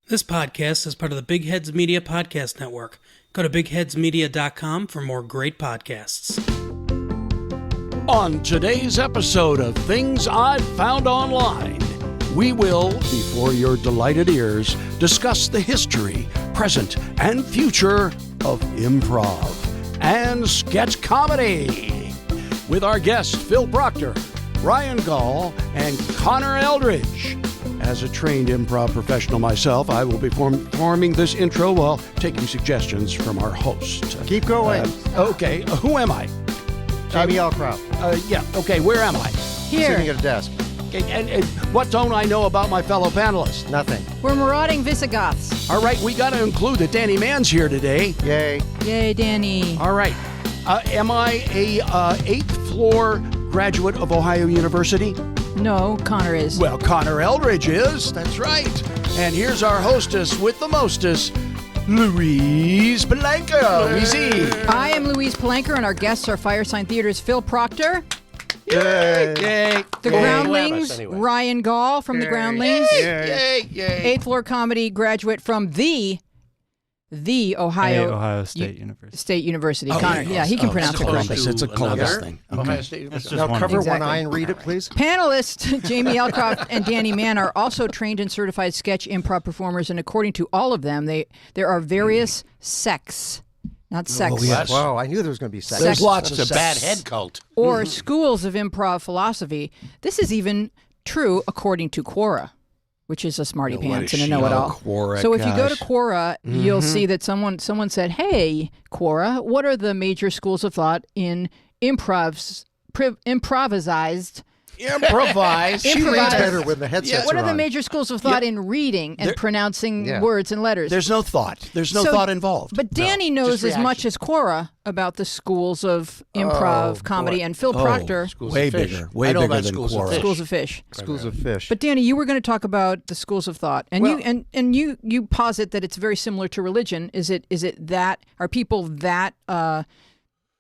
This podcast is part of the Big Heads Media Podcast Network. Go to bigheadsmedia.com for more great podcasts. On today's episode of Things I've Found Online, we will, before your delighted ears, discuss the history, present, and future of improv and sketch comedy with our guests Phil Proctor, Ryan Gaul, and Connor Eldredge. As a trained improv professional myself, I will be forming this intro while taking suggestions from our host. Keep going. Okay, who am I? Jamie Elcroft. Okay, where am I? Here. Sitting at a desk. Okay, and what don't I know about my fellow panelists? Nothing. We're marauding Visigoths. All right, we got to include that Danny Mann's here today. Yay. Yay, Danny. All right. Am I a 8th floor graduate of Ohio University? No, Connor is. Well, Connor Eldredge is. That's right. And here's our hostess with the mostest, Louise Palanker. Louise. I am Louise Palanker, and our guests are Firesign Theater's Phil Proctor, Yay. the Groundlings, anyway. Ryan Gaul from the Groundlings, Yay. 8th floor comedy graduate from the Ohio State University. State University. Oh, Connor, yes. He can Oh, pronounce it Columbus. correctly. It's a Columbus thing. Ohio State University. Now cover Exactly. one eye and read it, please. Panelists Jamie Elcroft and Danny Mann are also trained and certified sketch improv performers, and according to all of them, there are various sects, not sects, yes. Wow, I knew there was going to be sex. There's lots It's of a bad sex. head cult. or schools of improv philosophy. This is even true according to Quora, which is a smarty pants and a know-it-all. Quora, So if you go to gosh. Quora, you'll see that someone said, "Hey, Quora, what are the major schools of thought in improvised?" Improvise. She reads Improvise. better when the headsets What are the on. major schools of thought in reading and pronouncing Yeah. words and letters? There's no thought. There's no So- thought involved. But Danny knows just as much as Quora about the schools of improv, comedy, and Phil Proctor, way of fish. bigger. Way I know bigger about than schools of Quora. fish. schools of fish. Schools of fish. But Danny, you were going to talk about the schools of thought, and you posit that it's very similar to religion. Is it that are people that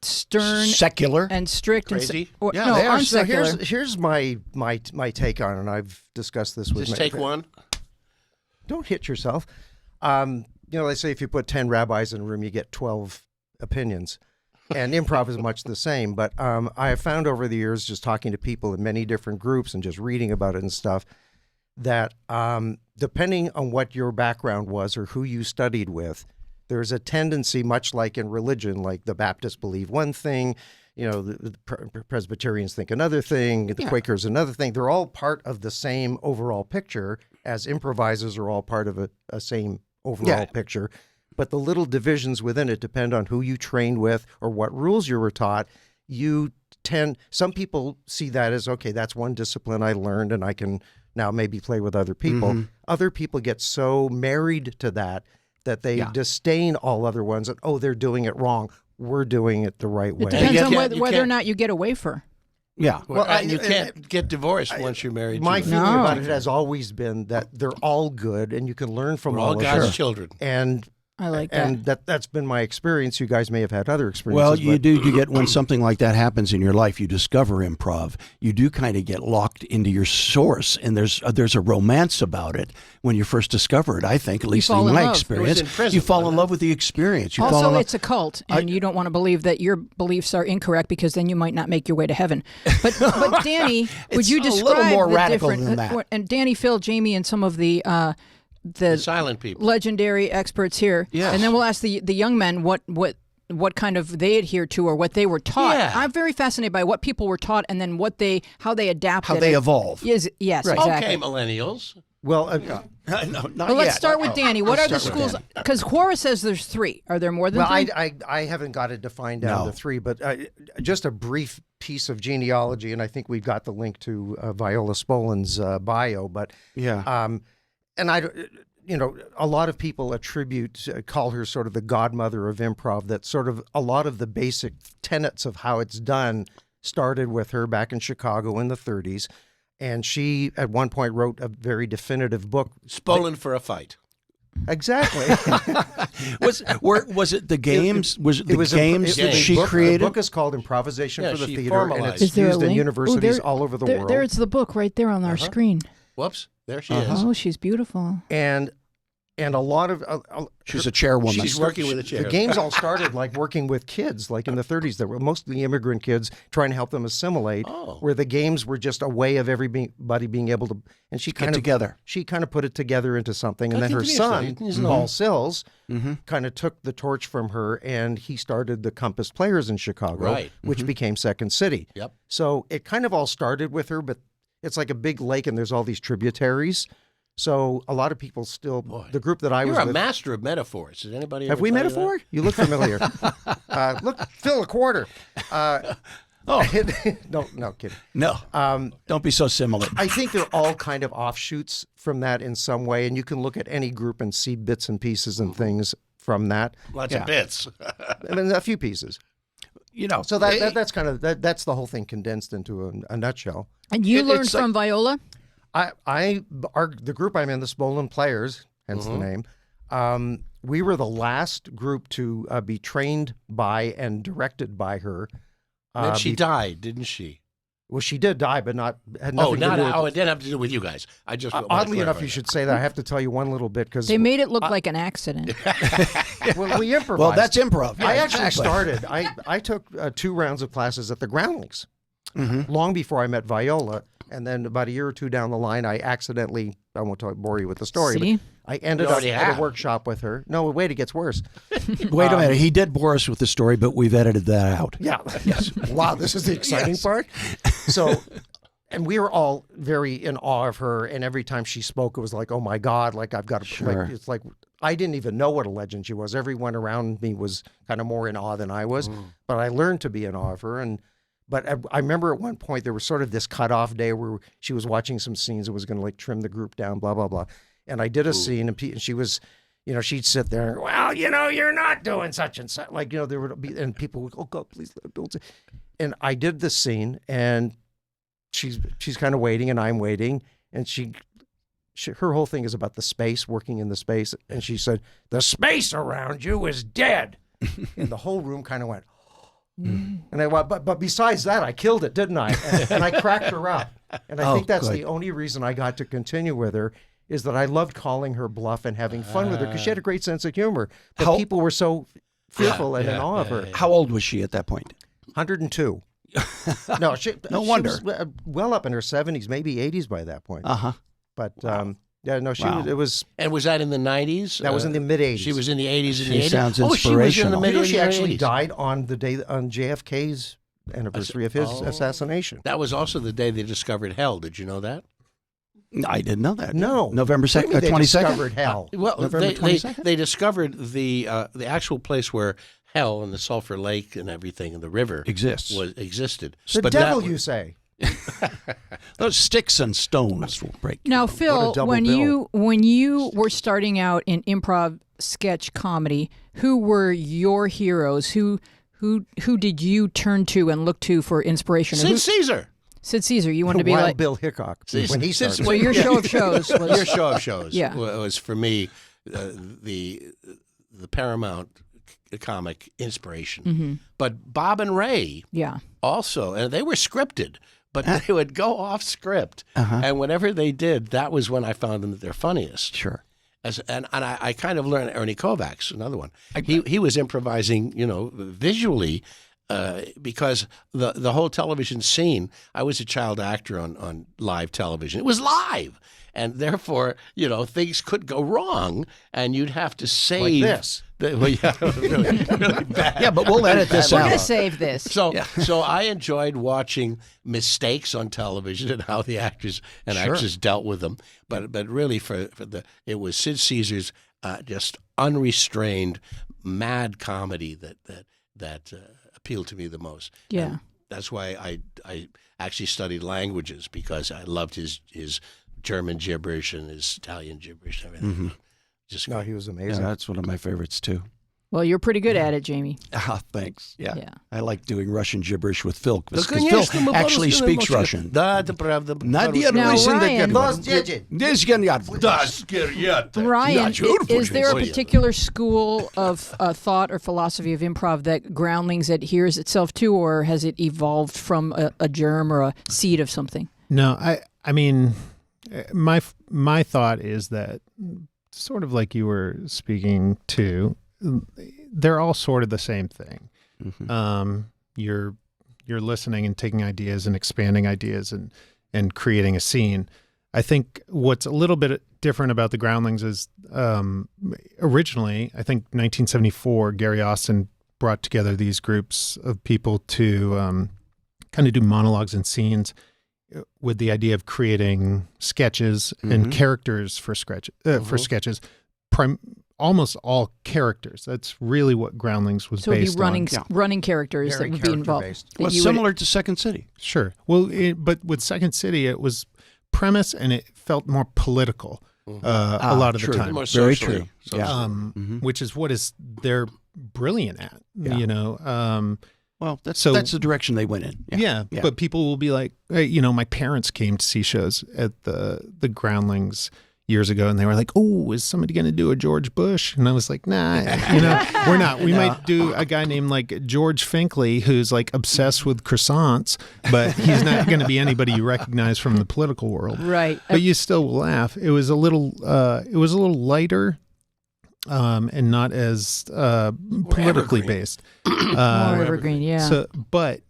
stern Secular. and strict Crazy? and yeah, no, they are. So unsecular? here's my take on it, and I've discussed this with Just take one. Don't hit yourself. They say if you put 10 rabbis in a room, you get 12 opinions. And improv is much the same. But I have found over the years, just talking to people in many different groups and just reading about it and stuff, that depending on what your background was or who you studied with, there's a tendency, much like in religion, like the Baptists believe one thing, the Presbyterians think another thing, the Quakers another thing. They're all part of the same overall picture, as improvisers are all part of a same overall picture. But the little divisions within it depend on who you trained with or what rules you were taught. Some people see that as, okay, that's one discipline I learned and I can now maybe play with other people. Mm-hmm. Other people get so married to that they disdain all other ones and, they're doing it wrong. We're doing it the right way. It depends on You whether or can't- not you get a wafer. Yeah. And you can't get divorced once you're married. My to feeling No. about it has always been that they're all good and you can learn from We're all all of God's them. children. And I like that. and that's been my experience. You guys may have had other experiences. Well, you but do. You get when something like that happens in your life, you discover improv. You do kind of get locked into your source, and there's a romance about it when you first discover it. I think, at least fall in in my love. experience, It was in prison, you fall in wasn't love with the experience. You fall in Also, love. it's a cult, and you don't want to believe that your beliefs are incorrect because then you might not make your way to heaven. But Danny, would It's you a little describe more the radical different? than that. And Danny, Phil, Jamie, and some of the Silent people. legendary experts here, Yes. and then we'll ask the young men what kind of they adhere to or what they were taught. Yeah. I'm very fascinated by what people were taught and then how they adapted. How they it. evolve. Yes, Right. exactly. Okay, millennials. well, No, not Well, let's yet. start with Danny. What are the start with schools? Because Quora says there's 3. Are there more than well, 3? I haven't got it defined down No. to 3, but just a brief piece of genealogy, and I think we've got the link to Viola Spolin's bio. But Yeah. and a lot of people call her sort of the godmother of improv. That sort of a lot of the basic tenets of how it's done started with her back in Chicago in the 30s. And she, at one point, wrote a very definitive book. Spolin for a fight. Exactly. was it the games? Was it the games that the she book, created? The book is called Improvisation Yeah, for the she Theater, and formalized. it's Is there a used in link? universities there- all over the there, world. There's the book right there on our screen. Whoops. There she Oh, she's beautiful. And And a lot of she's a chairwoman. She's working with a chair. The games all started like working with kids, like in the 30s. That were mostly immigrant kids trying to help them assimilate. Where the games were just a way of everybody being able to. And she kind of together. She kind of put it together into something, and then her son, Paul Sills, kind of took the torch from her, and he started the Compass Players in Chicago, which became Second City. Yep. So it kind of all started with her, but it's like a big lake, and there's all these tributaries. So a lot of people still, the group that I was with. You're a master of metaphors. Did anybody Have we tell metaphor? You look familiar. Look, Phil, a quarter. No, kidding. No, don't be so similar. I think they're all kind of offshoots from that in some way, and you can look at any group and see bits and pieces and things from that. Lots of bits. I mean, a few pieces. So that's kind of that's the whole thing condensed into a nutshell. And you learned from Viola? The group I'm in, the Spolin Players, hence the name, we were the last group to be trained by and directed by her. Then she died, didn't she? Well, she did die, but had nothing to do with it didn't have to do with you guys. I just oddly enough, you should say that. I have to tell you one little bit because they made it look like an accident. Well, we improvised. Well, that's improv. I actually started. I took 2 rounds of classes at the Groundlings long before I met Viola. And then about a year or 2 down the line, I accidentally, I won't bore you with the story, but I ended up at a workshop with her. No, wait, it gets worse. Wait a minute. He did bore us with the story, but we've edited that out. Yeah. Yes. Wow, this is the exciting part. So, and we were all very in awe of her. And every time she spoke, it was like, oh my God, like I've got to, like, it's like, I didn't even know what a legend she was. Everyone around me was kind of more in awe than I was. But I learned to be in awe of her. But I remember at one point there was sort of this cutoff day where she was watching some scenes and was going to like trim the group down, blah, blah, blah. And I did a scene and she was, she'd sit there and, well, you're not doing such and such. Like, there would be, and people would, oh God, please don't say. And I did this scene and she's kind of waiting and I'm waiting. And her whole thing is about the space, working in the space. And she said, the space around you is dead. And the whole room kind of went, and I went, but besides that, I killed it, didn't I? And I cracked her up. And I think that's the only reason I got to continue with her is that I loved calling her bluff and having fun with her because she had a great sense of humor. But people were so fearful and in awe of her. How old was she at that point? 102. No, no wonder. She was well up in her 70s, maybe 80s by that point. But yeah, no, it was. And was that in the 90s? That was in the mid 80s. She was in the 80s and the 80s. She sounds inspirational. She was in the mid 80s. She actually died on the day on JFK's anniversary of his assassination. That was also the day they discovered hell. Did you know that? I didn't know that. No, November 2nd, 22nd. They discovered hell. Well, November 22nd? they discovered the actual place where hell and the Sulphur Lake and everything and the river existed. The devil, you say? Those sticks and stones will break. Now, Phil, when you were starting out in improv sketch comedy, who were your heroes? Who did you turn to and look to for inspiration? Sid Caesar. Sid Caesar. You wanted to be Wild like Bill Hickok when he started. Well, your show of shows was your show of shows. Yeah. Was for me the Paramount comic inspiration. But Bob and Ray, also, and they were scripted. But they would go off script, and whenever they did, that was when I found them that they're funniest. Sure. And I kind of learned Ernie Kovacs, another one. He was improvising, visually, because the whole television scene. I was a child actor on live television. It was live, and therefore, things could go wrong, and you'd have to save like this. Really bad. Yeah, but we'll edit this We're out. going to save this. So I enjoyed watching mistakes on television and how the actors and actresses dealt with them. But really, it was Sid Caesar's just unrestrained, mad comedy that appealed to me the most. Yeah, and that's why I actually studied languages because I loved his German gibberish and his Italian gibberish and everything. No, he was amazing. Yeah, that's one of my favorites too. Well, you're pretty good at it, Jamie. Thanks. Yeah. I like doing Russian gibberish with Phil because Phil actually speaks Russian. Ryan, is there a particular school of thought or philosophy of improv that Groundlings adheres itself to, or has it evolved from a germ or a seed of something? No, I mean, my thought is that sort of like you were speaking to, they're all sort of the same thing. Mm-hmm. You're listening and taking ideas and expanding ideas and creating a scene. I think what's a little bit different about the Groundlings is originally, I think 1974, Gary Austin brought together these groups of people to kind of do monologues and scenes with the idea of creating sketches and characters for sketches. Almost all characters. That's really what Groundlings was based on. So it'd be running characters Very that would be involved. character-based. Well, similar to Second City. Sure. Well, but with Second City, it was premise and it felt more political a lot of true. the time. More socially. Very true. Yeah. Which is what they're brilliant at, you know. Well, that's the direction they went in. Yeah, but people will be like, hey, you know, my parents came to see shows at the Groundlings years ago, and they were like, "Oh, is somebody going to do a George Bush?" And I was like, "Nah, you know, we're not. We might do a guy named like George Finkley who's like obsessed with croissants, but he's not going to be anybody you recognize from the political world, Right? But you still will laugh. It was a little lighter, and not as politically based, More evergreen, yeah. So, but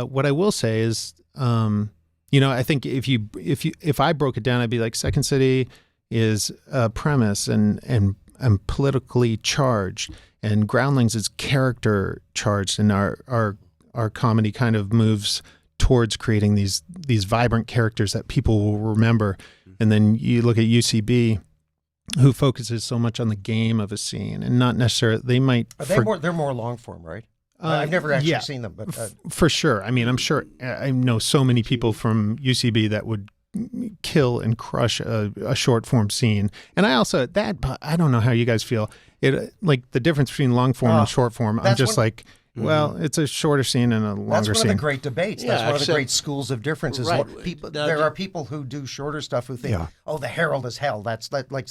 what I will say is, you know, I think if I broke it down, I'd be like Second City is a premise and politically charged, and Groundlings is character charged, and our comedy kind of moves towards creating these vibrant characters that people will remember. And then you look at UCB, who focuses so much on the game of a scene and not necessarily They're more long form, right? I've never actually seen them, but for sure. I mean, I'm sure I know so many people from UCB that would kill and crush a short form scene. And I also I don't know how you guys feel. It like the difference between long form and short form. I'm just well, it's a shorter scene and a longer scene. That's one of the great debates. Yeah, That's one of the great schools of differences. Right. There are people who do shorter stuff who think, "Oh, the Herald is hell." That's like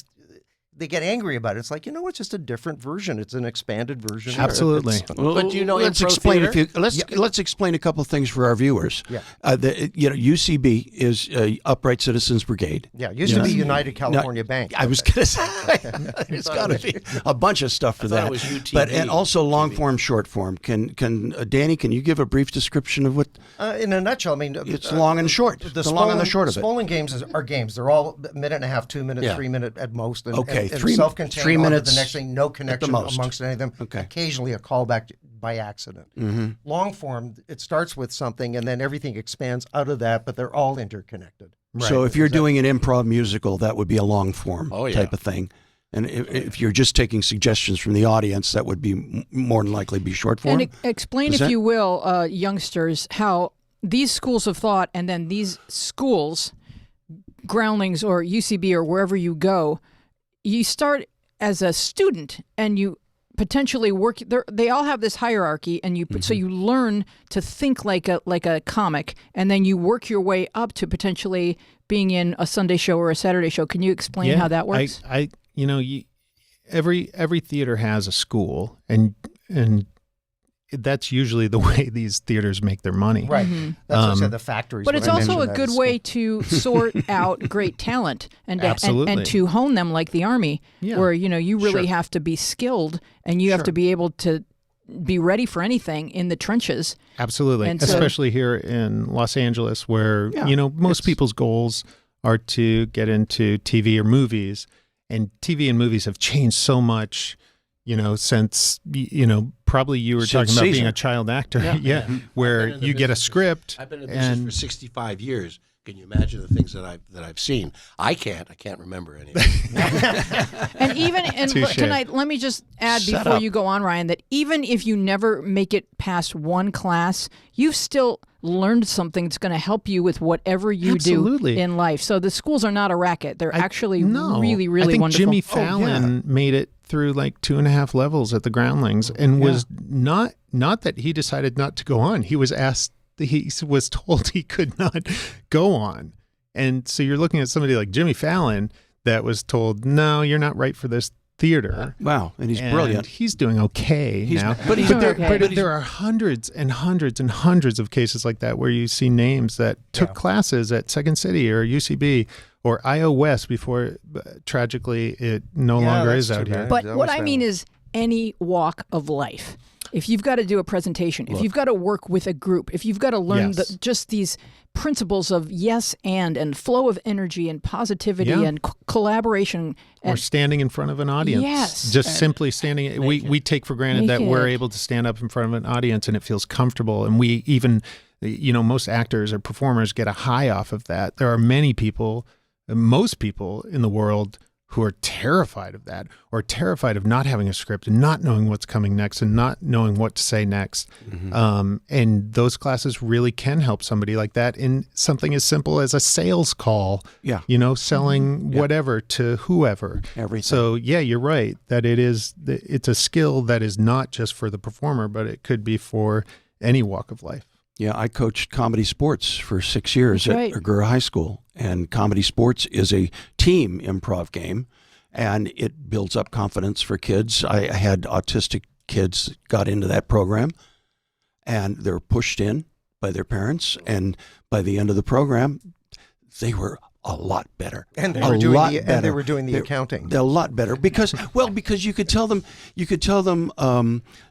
they get angry about it. It's like, you know, it's just a different version. It's an expanded version. Absolutely. But do you know let's improv explain theater? let's explain a couple of things for our viewers. Yeah. UCB is Upright Citizens Brigade. Yeah, it used to be United California Bank. I was going to say it's got to be a bunch of stuff for that. it was UTV. But and also long form, short form. Can Danny? Can you give a brief description of what? In a nutshell, I mean, It's long and short. The long and the short of it. Spolling games are games. They're all minute and a half, 2 minutes, 3 minute at most. And, Okay, and 3 self-contained. 3 minutes. The next thing, no connection most. amongst any of them. Okay. Occasionally a callback by accident. Long form, it starts with something and then everything expands out of that, but they're all interconnected. So if you're doing an improv musical, that would be a long form type of thing. And if you're just taking suggestions from the audience, that would be more than likely be short form. And explain, if you will, youngsters, how these schools of thought and then these schools, Groundlings or UCB or wherever you go, you start as a student and you potentially work. They all have this hierarchy, and so you learn to think like a comic, and then you work your way up to potentially being in a Sunday show or a Saturday show. Can you explain how that works? Every theater has a school, and that's usually the way these theaters make their money. Right. That's what I said, the factories. But it's also a good way to sort out great talent and to hone them like the Army, where you really have to be skilled and you have to be able to be ready for anything in the trenches. Absolutely, and especially here in Los Angeles, where most people's goals are to get into TV or movies, and TV and movies have changed so much. Since probably you were talking about being a child actor, where you get a script. I've been in business for 65 years. Can you imagine the things that I've seen? I can't remember anything. Let me just add before you go on, Ryan, that even if you never make it past one class, you've still learned something that's going to help you with whatever you do in life. So the schools are not a racket. They're actually really, really I think wonderful. Jimmy Fallon made it through like 2.5 levels at the Groundlings, and was not that he decided not to go on. He was told he could not go on. And so you're looking at somebody like Jimmy Fallon that was told, no, you're not right for this theater. Wow. And he's brilliant. He's doing okay now. But there are hundreds and hundreds and hundreds of cases like that where you see names that took classes at Second City or UCB or iOS before tragically it no longer is out here. But what I mean is any walk of life. If you've got to do a presentation, if you've got to work with a group, if you've got to learn just these principles of yes and flow of energy and positivity and collaboration. Or standing in front of an audience. Yes. Just simply standing. We take for granted that we're able to stand up in front of an audience and it feels comfortable. And we even, most actors or performers get a high off of that. There are many people, most people in the world who are terrified of that, or terrified of not having a script and not knowing what's coming next and not knowing what to say next. And those classes really can help somebody like that in something as simple as a sales call, selling whatever to whoever. Everything. So you're right that it's a skill that is not just for the performer, but it could be for any walk of life. Yeah, I coached comedy sports for 6 years at Agoura High School, and comedy sports is a team improv game, and it builds up confidence for kids. I had autistic kids got into that program, and they're pushed in by their parents, and by the end of the program, they were a lot better. And they were doing the accounting. They're a lot better because you could tell them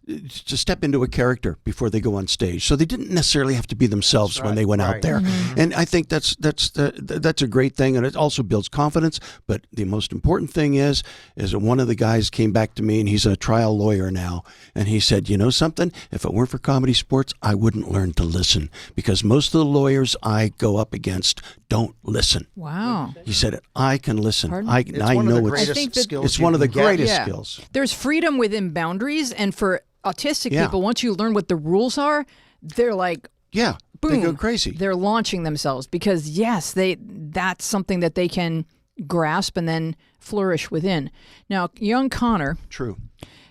to step into a character before they go on stage. So they didn't necessarily have to be themselves when they went out there. And I think that's a great thing, and it also builds confidence. But the most important thing is that one of the guys came back to me, and he's a trial lawyer now, and he said, "You know something? If it weren't for comedy sports, I wouldn't learn to listen, because most of the lawyers I go up against don't listen." Wow. He said, "I can listen. Pardon? I know it's one of the greatest skills." There's freedom within boundaries, and for autistic people, once you learn what the rules are, they're like, boom, they go crazy. They're launching themselves because that's something that they can grasp and then flourish within. Now, young Connor. True.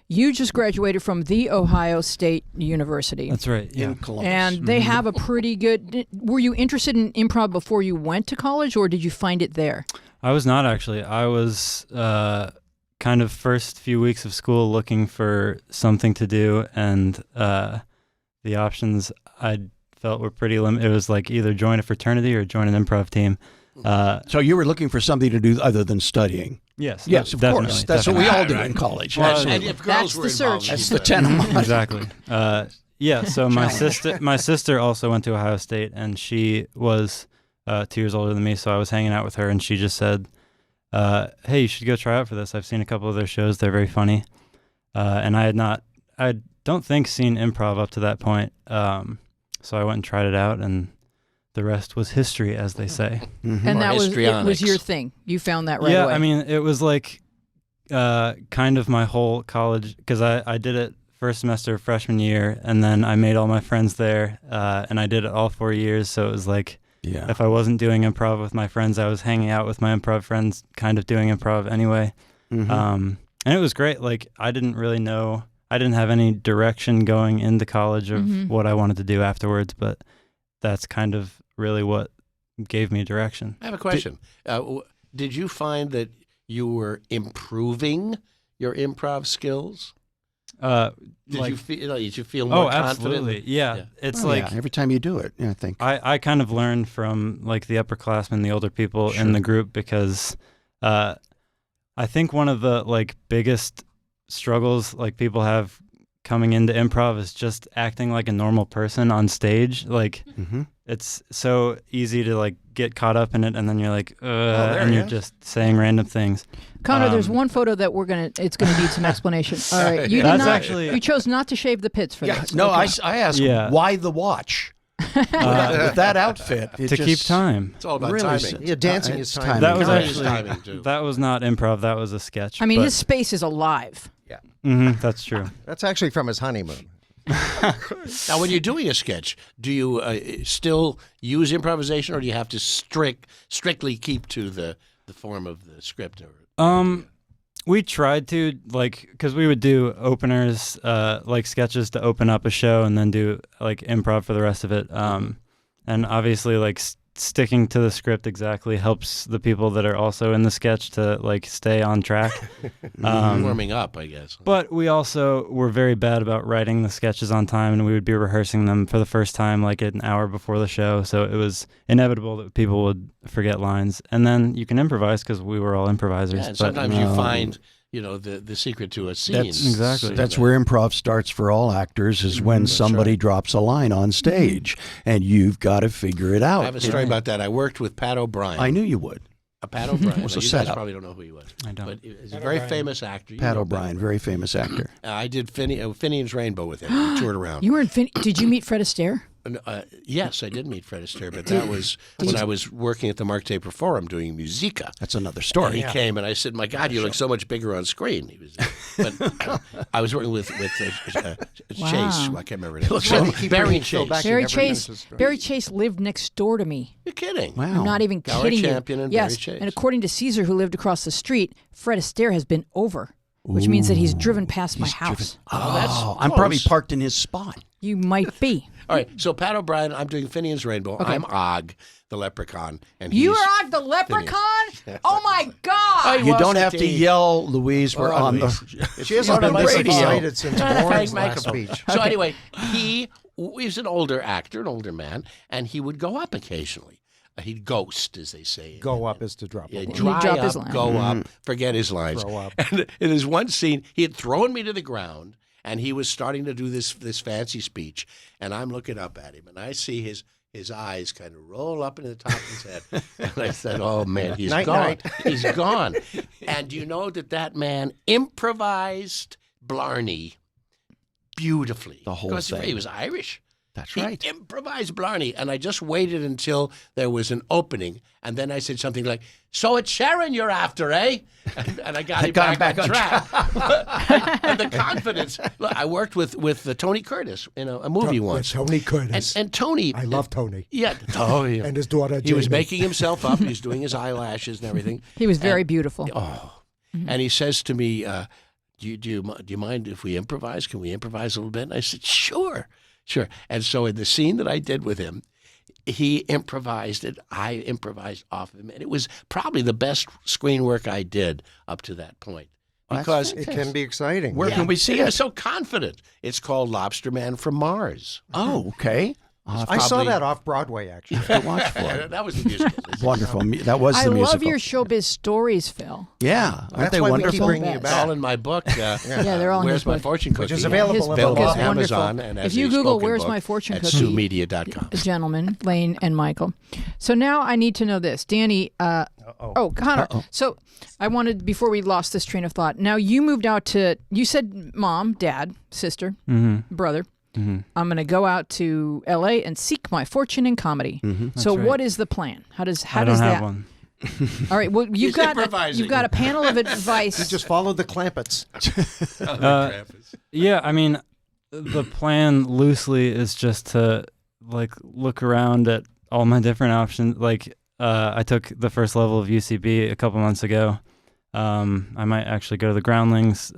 You just graduated from the Ohio State University. That's right. Yeah. In Columbus. And they have a pretty good... Were you interested in improv before you went to college, or did you find it there? I was not, actually. I was kind of first few weeks of school looking for something to do, and the options I felt were pretty limited. It was like either join a fraternity or join an improv team. So you were looking for something to do other than studying? Yes, of course. That's what we all do in college. Well, and if girls That's were the search. involved, That's the tenement. Exactly. So my sister also went to Ohio State, and she was 2 years older than me, so I was hanging out with her, and she just said, hey, you should go try out for this. I've seen a couple of their shows. They're very funny. And I don't think seen improv up to that point. So I went and tried it out, and the rest was history, as they say. And that was your thing. You found that right away. Yeah, I mean, it was like kind of my whole college, because I did it first semester of freshman year, and then I made all my friends there, and I did it all 4 years, so it was like, if I wasn't doing improv with my friends, I was hanging out with my improv friends, kind of doing improv anyway. And it was great. Like, I didn't really know, I didn't have any direction going into college of what I wanted to do afterwards, but that's kind of really what gave me direction. I have a question. Did you find that you were improving your improv skills? Did you feel more confident? Absolutely. Yeah. It's every time you do it, I think. I kind of learned from like the upperclassmen, the older people in the group, because I think one of the like biggest struggles like people have coming into improv is just acting like a normal person on stage. Like it's so easy to like get caught up in it, and then you're like, and you're just saying random things. Connor, there's one photo that it's gonna need some explanation. All right, you chose not to shave the pits for this. No, okay. I asked why the watch. With that outfit, to keep time. It's all about timing. Yeah, dancing is timing. That was actually that was not improv. That was a sketch. I mean, his space is alive. Yeah, that's true. That's actually from his honeymoon. Now, when you're doing a sketch, do you still use improvisation, or do you have to strictly keep to the form of the script? We tried to, like, because we would do openers, like sketches to open up a show, and then do like improv for the rest of it. And obviously, like sticking to the script exactly helps the people that are also in the sketch to like stay on track. Warming up, I guess. But we also were very bad about writing the sketches on time, and we would be rehearsing them for the first time like an hour before the show. So it was inevitable that people would forget lines. And then you can improvise because we were all improvisers. Yeah, and sometimes you find, the secret to a scene. That's where improv starts for all actors, is when somebody drops a line on stage, and you've got to figure it out. I have a story about that. I worked with Pat O'Brien. I knew you would. Pat O'Brien. Was Now, a you setup. guys probably don't know who he was. I don't. But he's a very famous actor. You Pat know O'Brien, very famous actor. I did Finian's Rainbow with him. We toured around. You were in. Did you meet Fred Astaire? Yes, I did meet Fred Astaire, but that was when I was working at the Mark Taper Forum doing Musica. That's another story. And he came, and I said, "My God, you look so much bigger on screen." He was, but I was working with Chase. I can't remember his name. Barry Chase. Barry Chase lived next door to me. You're kidding? Wow. I'm not even Gower kidding Champion you. and Yes, Barry Chase. and according to Caesar, who lived across the street, Fred Astaire has been over, which means that he's driven past my house. Oh, I'm probably parked in his spot. You might be. All right, so Pat O'Brien, I'm doing Finian's Rainbow. Okay. I'm Og, the leprechaun, and You he's are Og the leprechaun? Oh my God! You don't have to yell, Louise. We're on the. She hasn't been on this the radio. excited since Warren's last speech. So anyway, he was an older actor, an older man, and he would go up occasionally. He'd ghost, as they say. Go up is to drop. Yeah, a line. dry drop up, his line. go up, forget his lines. Throw up. And in his one scene, he had thrown me to the ground, and he was starting to do this fancy speech, and I'm looking up at him, and I see his eyes kind of roll up into the top of his head, and I said, "Oh man, he's Night, gone. night. He's gone." And you know that man improvised Blarney beautifully. The whole because thing. He was Irish. That's He right. improvised Blarney, and I just waited until there was an opening, and then I said something like, "So it's Sharon you're after, eh?" And I got him back on track. And the confidence. Look, I worked with Tony Curtis in a movie once. Tony Curtis. And Tony. I love Tony. Yeah. Oh, yeah. And his daughter, He was Jamie. making himself up. He was doing his eyelashes and everything. He was very beautiful. Oh. And he says to me, do you mind if we improvise? Can we improvise a little bit? And I said, sure. And so in the scene that I did with him, he improvised it. I improvised off of him. And it was probably the best screen work I did up to that point. Because It can be exciting. Where can we see I'm it? so confident. It's called Lobster Man from Mars. Oh, okay. I saw that off Broadway, actually. To watch for it. That was the musical. Wonderful. That was I the musical. love your showbiz stories, Phil. Yeah, aren't That's they why we wonderful? keep bringing you It's all back. in my book. Yeah, they're all in Where's his My book. Fortune Cookie? Which is available His Available book is on wonderful. Amazon and If as you a Google spoken "Where's book my fortune at cookie," SueMedia.com. gentlemen, Lane and Michael. So now I need to know this, Danny. Connor. So I wanted, before we lost this train of thought. Now you moved out to. You said mom, dad, sister, brother. Mm-hmm. I'm going to go out to L.A. and seek my fortune in comedy. So right. what is the plan? How does I don't that? have one. All right. Well, you've got a panel of advice. You just follow the Clampets. Yeah, I mean, the plan loosely is just to like look around at all my different options. Like, I took the first level of UCB a couple months ago. I might actually go to the Groundlings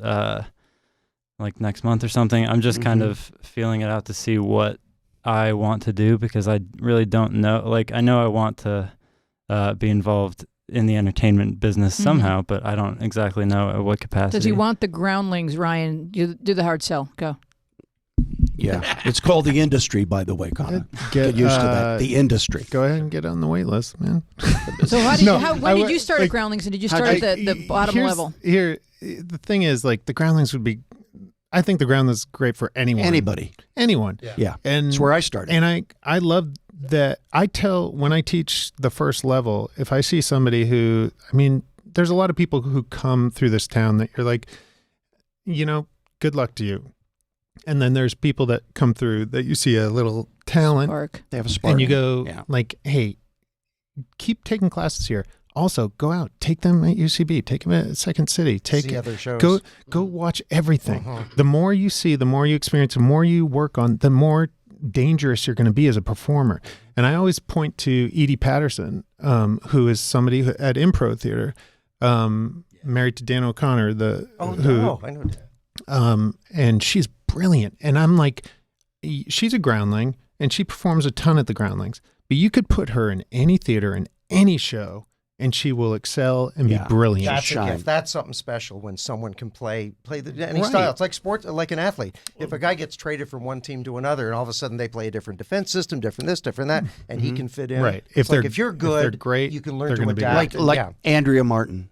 like next month or something. I'm just kind of feeling it out to see what I want to do because I really don't know. Like, I know I want to be involved in the entertainment business somehow, but I don't exactly know at what capacity. Does he want the Groundlings, Ryan? You do the hard sell. Go. Yeah, it's called the industry, by the way, Connor. Get used to that. The industry. Go ahead and get on the wait list, man. So when did you start at Groundlings, and did you start at the bottom level? Here, the thing is, like, the Groundlings would be. I think the Groundlings is great for anyone. Anybody. Anyone. Yeah. And that's where I started. And I love that. I tell when I teach the first level, if I see somebody who, I mean, there's a lot of people who come through this town that you're like, good luck to you. And then there's people that come through that you see a little talent. Spark. They have a spark. And you go like, hey, keep taking classes here. Also, go out, take them at UCB, take them at Second City, See other shows. Go watch everything. The more you see, the more you experience, the more you work on, the more dangerous you're going to be as a performer. And I always point to Edie Patterson, who is somebody at Improv Theater, married to Dan O'Connor. I know that. And she's brilliant. And I'm like, she's a Groundling, and she performs a ton at the Groundlings. but you could put her in any theater, in any show, and she will excel and be brilliant. That's a gift. That's something special when someone can play any Right. style. It's like sports, like an athlete. If a guy gets traded from one team to another, and all of a sudden they play a different defense system, different this, different that, and he can fit in. Right. If you're good, if they're great, you can learn they're to gonna be adapt. Like Andrea Martin.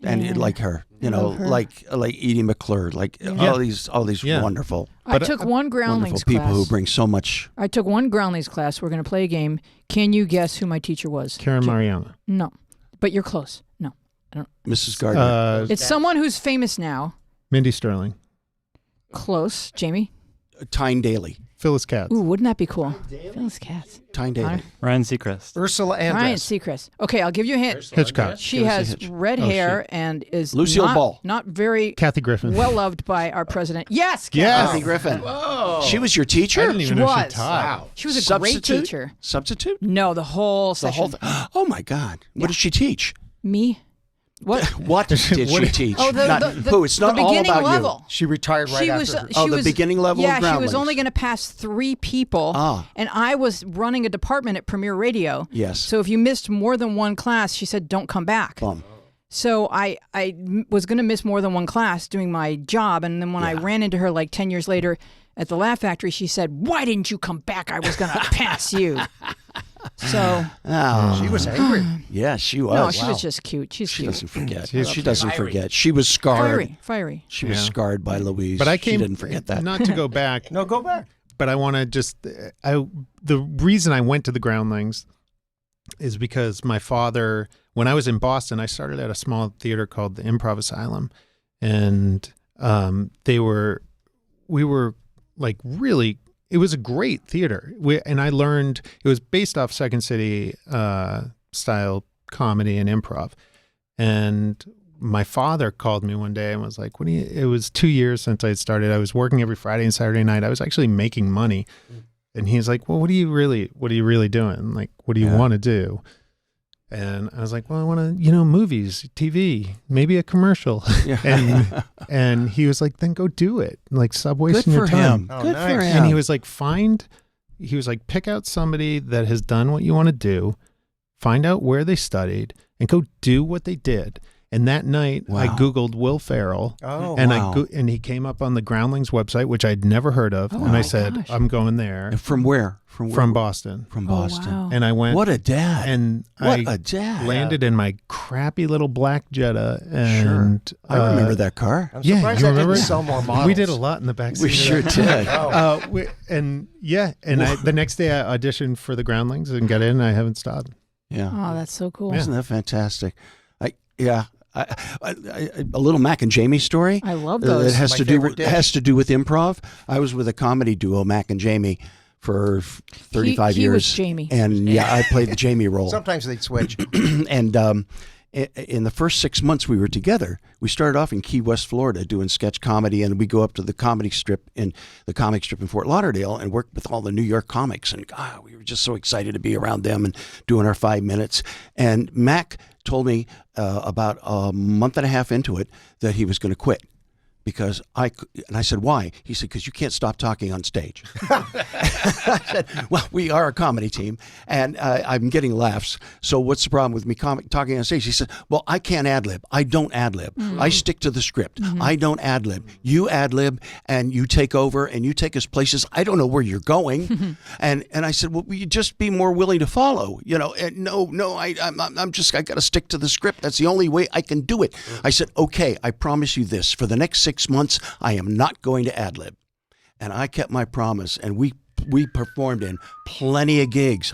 And Yeah. like her, I love her. like Edie McClure, like all these Yeah. wonderful, I took one wonderful Groundlings people class. who bring so much. I took one Groundlings class. We're going to play a game. Can you guess who my teacher was? Karen Mariano. No, but you're close. No, Mrs. Gardner, it's someone who's famous now. Mindy Sterling. Close, Jamie. Tyne Daly, Phyllis Katz. Ooh, wouldn't that be cool? Phyllis Katz. Tyne Daly. Ryan Seacrest. Ursula Ryan Andress. Seacrest. Okay, I'll give you a hint. Hitchcock. She has red hair and is Lucille Ball. not very Kathy Griffin. well loved by our president. Yes, Kathy. Yes. Kathy Griffin. She was your teacher. I didn't even know she was. taught. She was a great teacher. Substitute. No, the whole The session. whole thing. Oh my God! What did she teach? Me? What? What did she teach? Oh, Not who? It's not the all beginning about level. She retired right She after was. her. She the was, beginning level. Yeah, of she was Groundlings. only going to pass 3 people, and I was running a department at Premier Radio. Yes. So if you missed more than one class, she said, "Don't come back." Bum. So I was going to miss more than one class doing my job, and then when I ran into her like 10 years later at the Laugh Factory, she said, "Why didn't you come back? I was going to pass you." So Oh, She was angry. yeah, she was. no, she was just cute. She's She cute. doesn't forget. She's She doesn't forget. She was scarred. Fiery. She was Yeah. scarred by Louise. But I She came. didn't forget that. Not to go back, No, go back. but I want to just. The reason I went to the Groundlings is because my father, when I was in Boston, I started at a small theater called the Improv Asylum, and we were like really. It was a great theater, and I learned it was based off Second City style comedy and improv. And my father called me one day and was like, it was 2 years since I had started. I was working every Friday and Saturday night. I was actually making money. And he's like, well, what are you really doing? Like, what do you want to do? And I was like, well, I want to, movies, TV, maybe a commercial. And he was like, then go do it. Like, stop wasting your time. Oh, Good nice. for him. And he was like, pick out somebody that has done what you want to do, find out where they studied, and go do what they did. And that night, I Wow. Googled Will Ferrell, Oh, and wow. and he came up on the Groundlings website, which I'd never heard of. Oh, and I my said, gosh. I'm going there. And from where? From Boston. From Oh, Boston. wow. And I went. What a dad. And What I a dad. landed in my crappy little black Jetta. And I remember that car. I'm Yeah, surprised you I remember didn't it? sell more models. We did a lot in the backseat. We of sure that. did. And the next day I auditioned for the Groundlings and got in. And I haven't stopped. Yeah. Oh, that's so cool. Isn't that fantastic? A little Mac and Jamie story. I love those. It has My to do favorite with, dish. has to do with improv. I was with a comedy duo, Mac and Jamie, for 35 he years. was Jamie. And I played the Jamie role. Sometimes they'd switch. And in the first 6 months we were together, we started off in Key West, Florida, doing sketch comedy, and we go up to the comic strip in Fort Lauderdale and work with all the New York comics. And we were just so excited to be around them and doing our 5 minutes. And Mac told me about a month and a half into it that he was going to quit. Because I said, why? He said, because you can't stop talking on stage. I said, well, we are a comedy team, and I'm getting laughs. So what's the problem with me talking on stage? He said, well, I can't ad-lib. I don't ad-lib. I stick to the script. I don't ad-lib. You ad-lib, and you take over, and you take us places. I don't know where you're going. And I said, well, will you just be more willing to follow? And no, I got to stick to the script. That's the only way I can do it. I said, okay, I promise you this. For the next 6 months, I am not going to ad-lib. And I kept my promise, and we performed in plenty of gigs.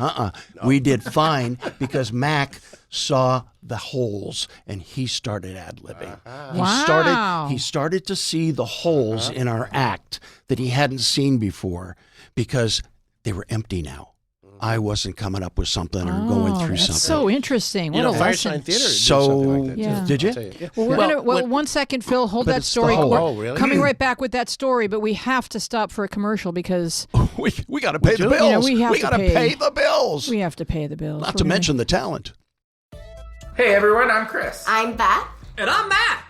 We did fine because Mac saw the holes and he started ad-libbing. Wow. He started to see the holes in our act that he hadn't seen before because they were empty now. I wasn't coming up with something or going through that's something. so interesting. What a lesson. Firesign Theater did So- something like that. Yeah. Did you? I'll tell you. Well, we're gonna 1 second, Phil. Hold But that it's the story. whole- We're Oh, really? coming right back with that story, but we have to stop for a commercial because We got to pay the You know, bills. we have to got to pay. pay the bills. we have to pay the bills. Not We're to gonna- mention the talent. Hey everyone, I'm Chris. I'm Beth. And I'm Matt.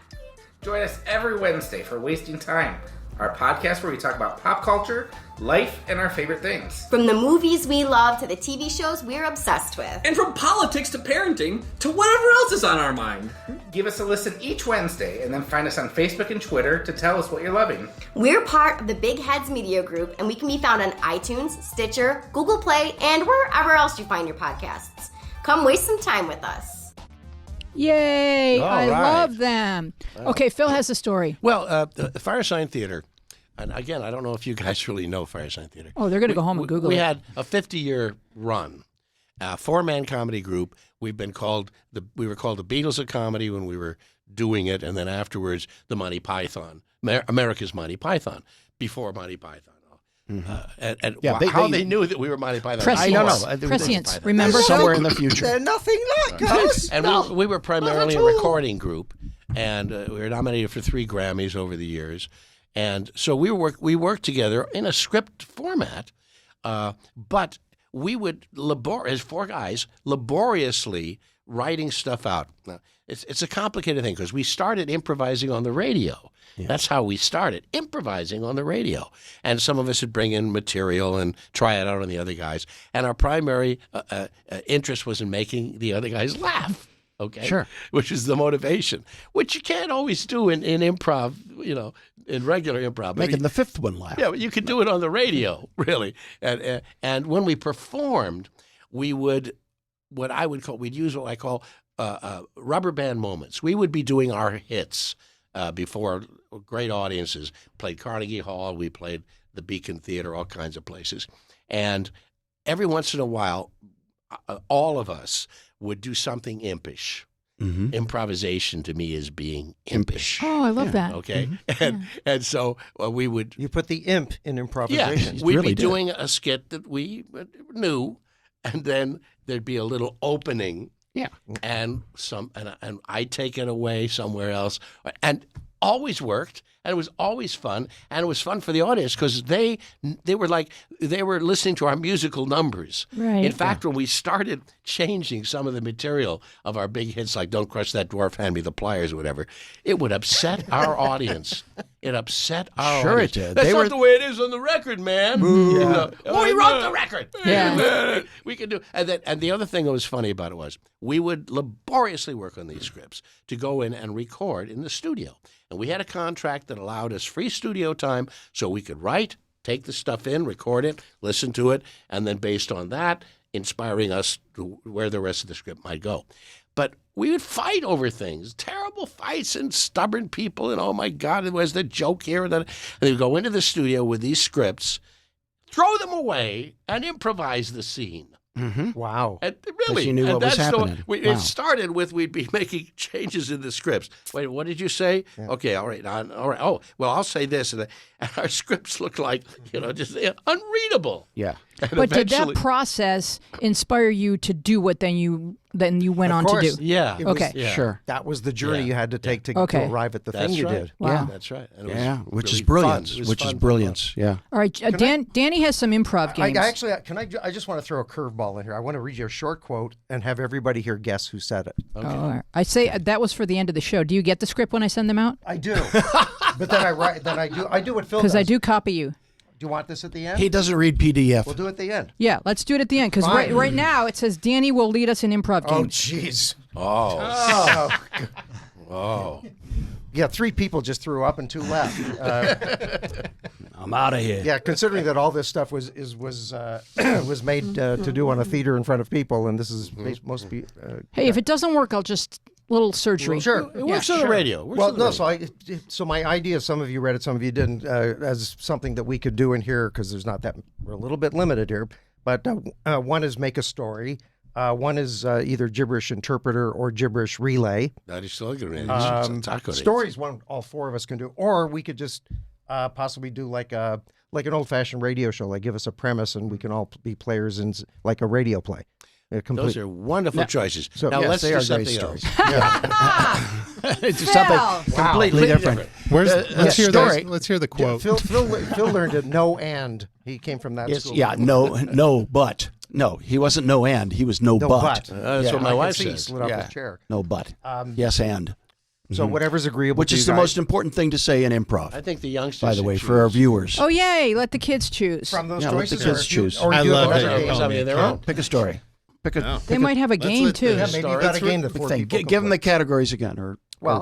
Join us every Wednesday for Wasting Time, our podcast where we talk about pop culture, life, and our favorite things. From the movies we love to the TV shows we're obsessed with. And from politics to parenting to whatever else is on our mind. Give us a listen each Wednesday and then find us on Facebook and Twitter to tell us what you're loving. We're part of the Big Heads Media Group, and we can be found on iTunes, Stitcher, Google Play, and wherever else you find your podcasts. Come waste some time with us. Yay! All I right. love them. Okay, Phil has a story. Well, the Firesign Theater, and again, I don't know if you guys really know Firesign Theater. Oh, they're going to go home and Google We it. had a 50-year run, a 4-man comedy group. We were called the Beatles of comedy when we were doing it, and then afterwards the Monty Python, America's Monty Python, before Monty Python. How they knew that we were Monty Python. Prescience. I don't know. Prescience. Remember? Somewhere in the future. They're nothing like us. And we were primarily a recording group, and we were nominated for 3 Grammys over the years. And so we worked together in a script format, but we would as 4 guys laboriously writing stuff out. Now, it's a complicated thing because we started improvising on the radio. Yeah. That's how we started, improvising on the radio. And some of us would bring in material and try it out on the other guys. And our primary interest was in making the other guys laugh. Okay, Sure. Which is the motivation, which you can't always do in improv, in regular improv. Making the 5th one laugh. Yeah, but you could do it on the radio, really. And when we performed, we would we'd use what I call rubber band moments. We would be doing our hits before great audiences. Played Carnegie Hall, we played the Beacon Theater, all kinds of places, and every once in a while, all of us would do something impish. Mm-hmm. Improvisation to me is being impish. Oh, I love that. Okay, and so we would. You put the imp in improvisation. Yeah, we'd really be did. doing a skit that we knew, and then there'd be a little opening. Yeah. And I'd take it away somewhere else, and always worked, and it was always fun, and it was fun for the audience because they were listening to our musical numbers. Right. In fact, when we started changing some of the material of our big hits, like "Don't Crush That Dwarf, Hand Me the Pliers" or whatever, it would upset our audience. It upset our Sure audience. it did. That's They not were- the way it is on the record, man. We wrote the record. Yeah. We could do. And the other thing that was funny about it was we would laboriously work on these scripts to go in and record in the studio. And we had a contract that allowed us free studio time so we could write, take the stuff in, record it, listen to it, and then based on that, inspiring us to where the rest of the script might go. But we would fight over things, terrible fights and stubborn people, and oh my God, it was the joke here. And they would go into the studio with these scripts, throw them away, and improvise the scene. Mm-hmm. Wow. And really, you knew and what was that's happening. Wow. It started with we'd be making changes in the scripts. Wait, what did you say? Yeah. Okay, all right. Oh, well, I'll say this, and our scripts look like just unreadable. Yeah. And But did eventually- that process inspire you to do what then you went on to do? Yeah. Okay. Yeah. Sure. That was the journey you had to take to Okay. arrive at the That's thing you right. did. Wow. Yeah, that's right. And it was Yeah, which really is brilliance. fun. It was Which is fun. brilliance. Yeah. All right, Danny has some improv games. I actually, I just want to throw a curveball in here. I want to read you a short quote and have everybody here guess who said it. Okay. Oh, all right. I say that was for the end of the show. Do you get the script when I send them out? I do, but then I do what Phil does. Because I do copy you. Do you want this at the end? He doesn't read PDF. We'll do it at the end. Yeah, let's do it at the end. Because right now it says Danny will lead us in improv Oh, games. jeez. Oh. Oh. Oh. Yeah, 3 people just threw up and 2 left. I'm out of here. Yeah, considering that all this stuff was made to do on a theater in front of people, and this is mostly. Hey, if it doesn't work, I'll just little surgery. Sure. It works on the radio. Well, no. So my idea, some of you read it, some of you didn't, as something that we could do in here because there's not that. We're a little bit limited here, but one is make a story. One is either gibberish interpreter or gibberish relay. That is still good. Stories, one all 4 of us can do, or we could just possibly do like an old-fashioned radio show. Like give us a premise, and we can all be players in like a radio play. Those are wonderful choices. So, now yes, let's they do are something great else. stories. It's something completely different. Let's hear story. Let's hear the quote. Phil learned it. No, and he came from that school. Yeah, no, but. No, he wasn't no and. He was no, but. That's what my I wife could see he says. slid off Yeah. his chair. No, but. Yes, and. So whatever's agreeable Which to is you the guys. most important thing to say in improv. I think the youngsters. By the way, should for our choose. viewers. Oh, yay. Let the kids choose. From those Yeah, let the choices, kids or you- choose. Or I you love have it. another Oh, game. Something of their own. Pick a story. They might have a game, let too. the- Yeah, maybe Story. you got a game that four Okay, people give can them play. the categories again, or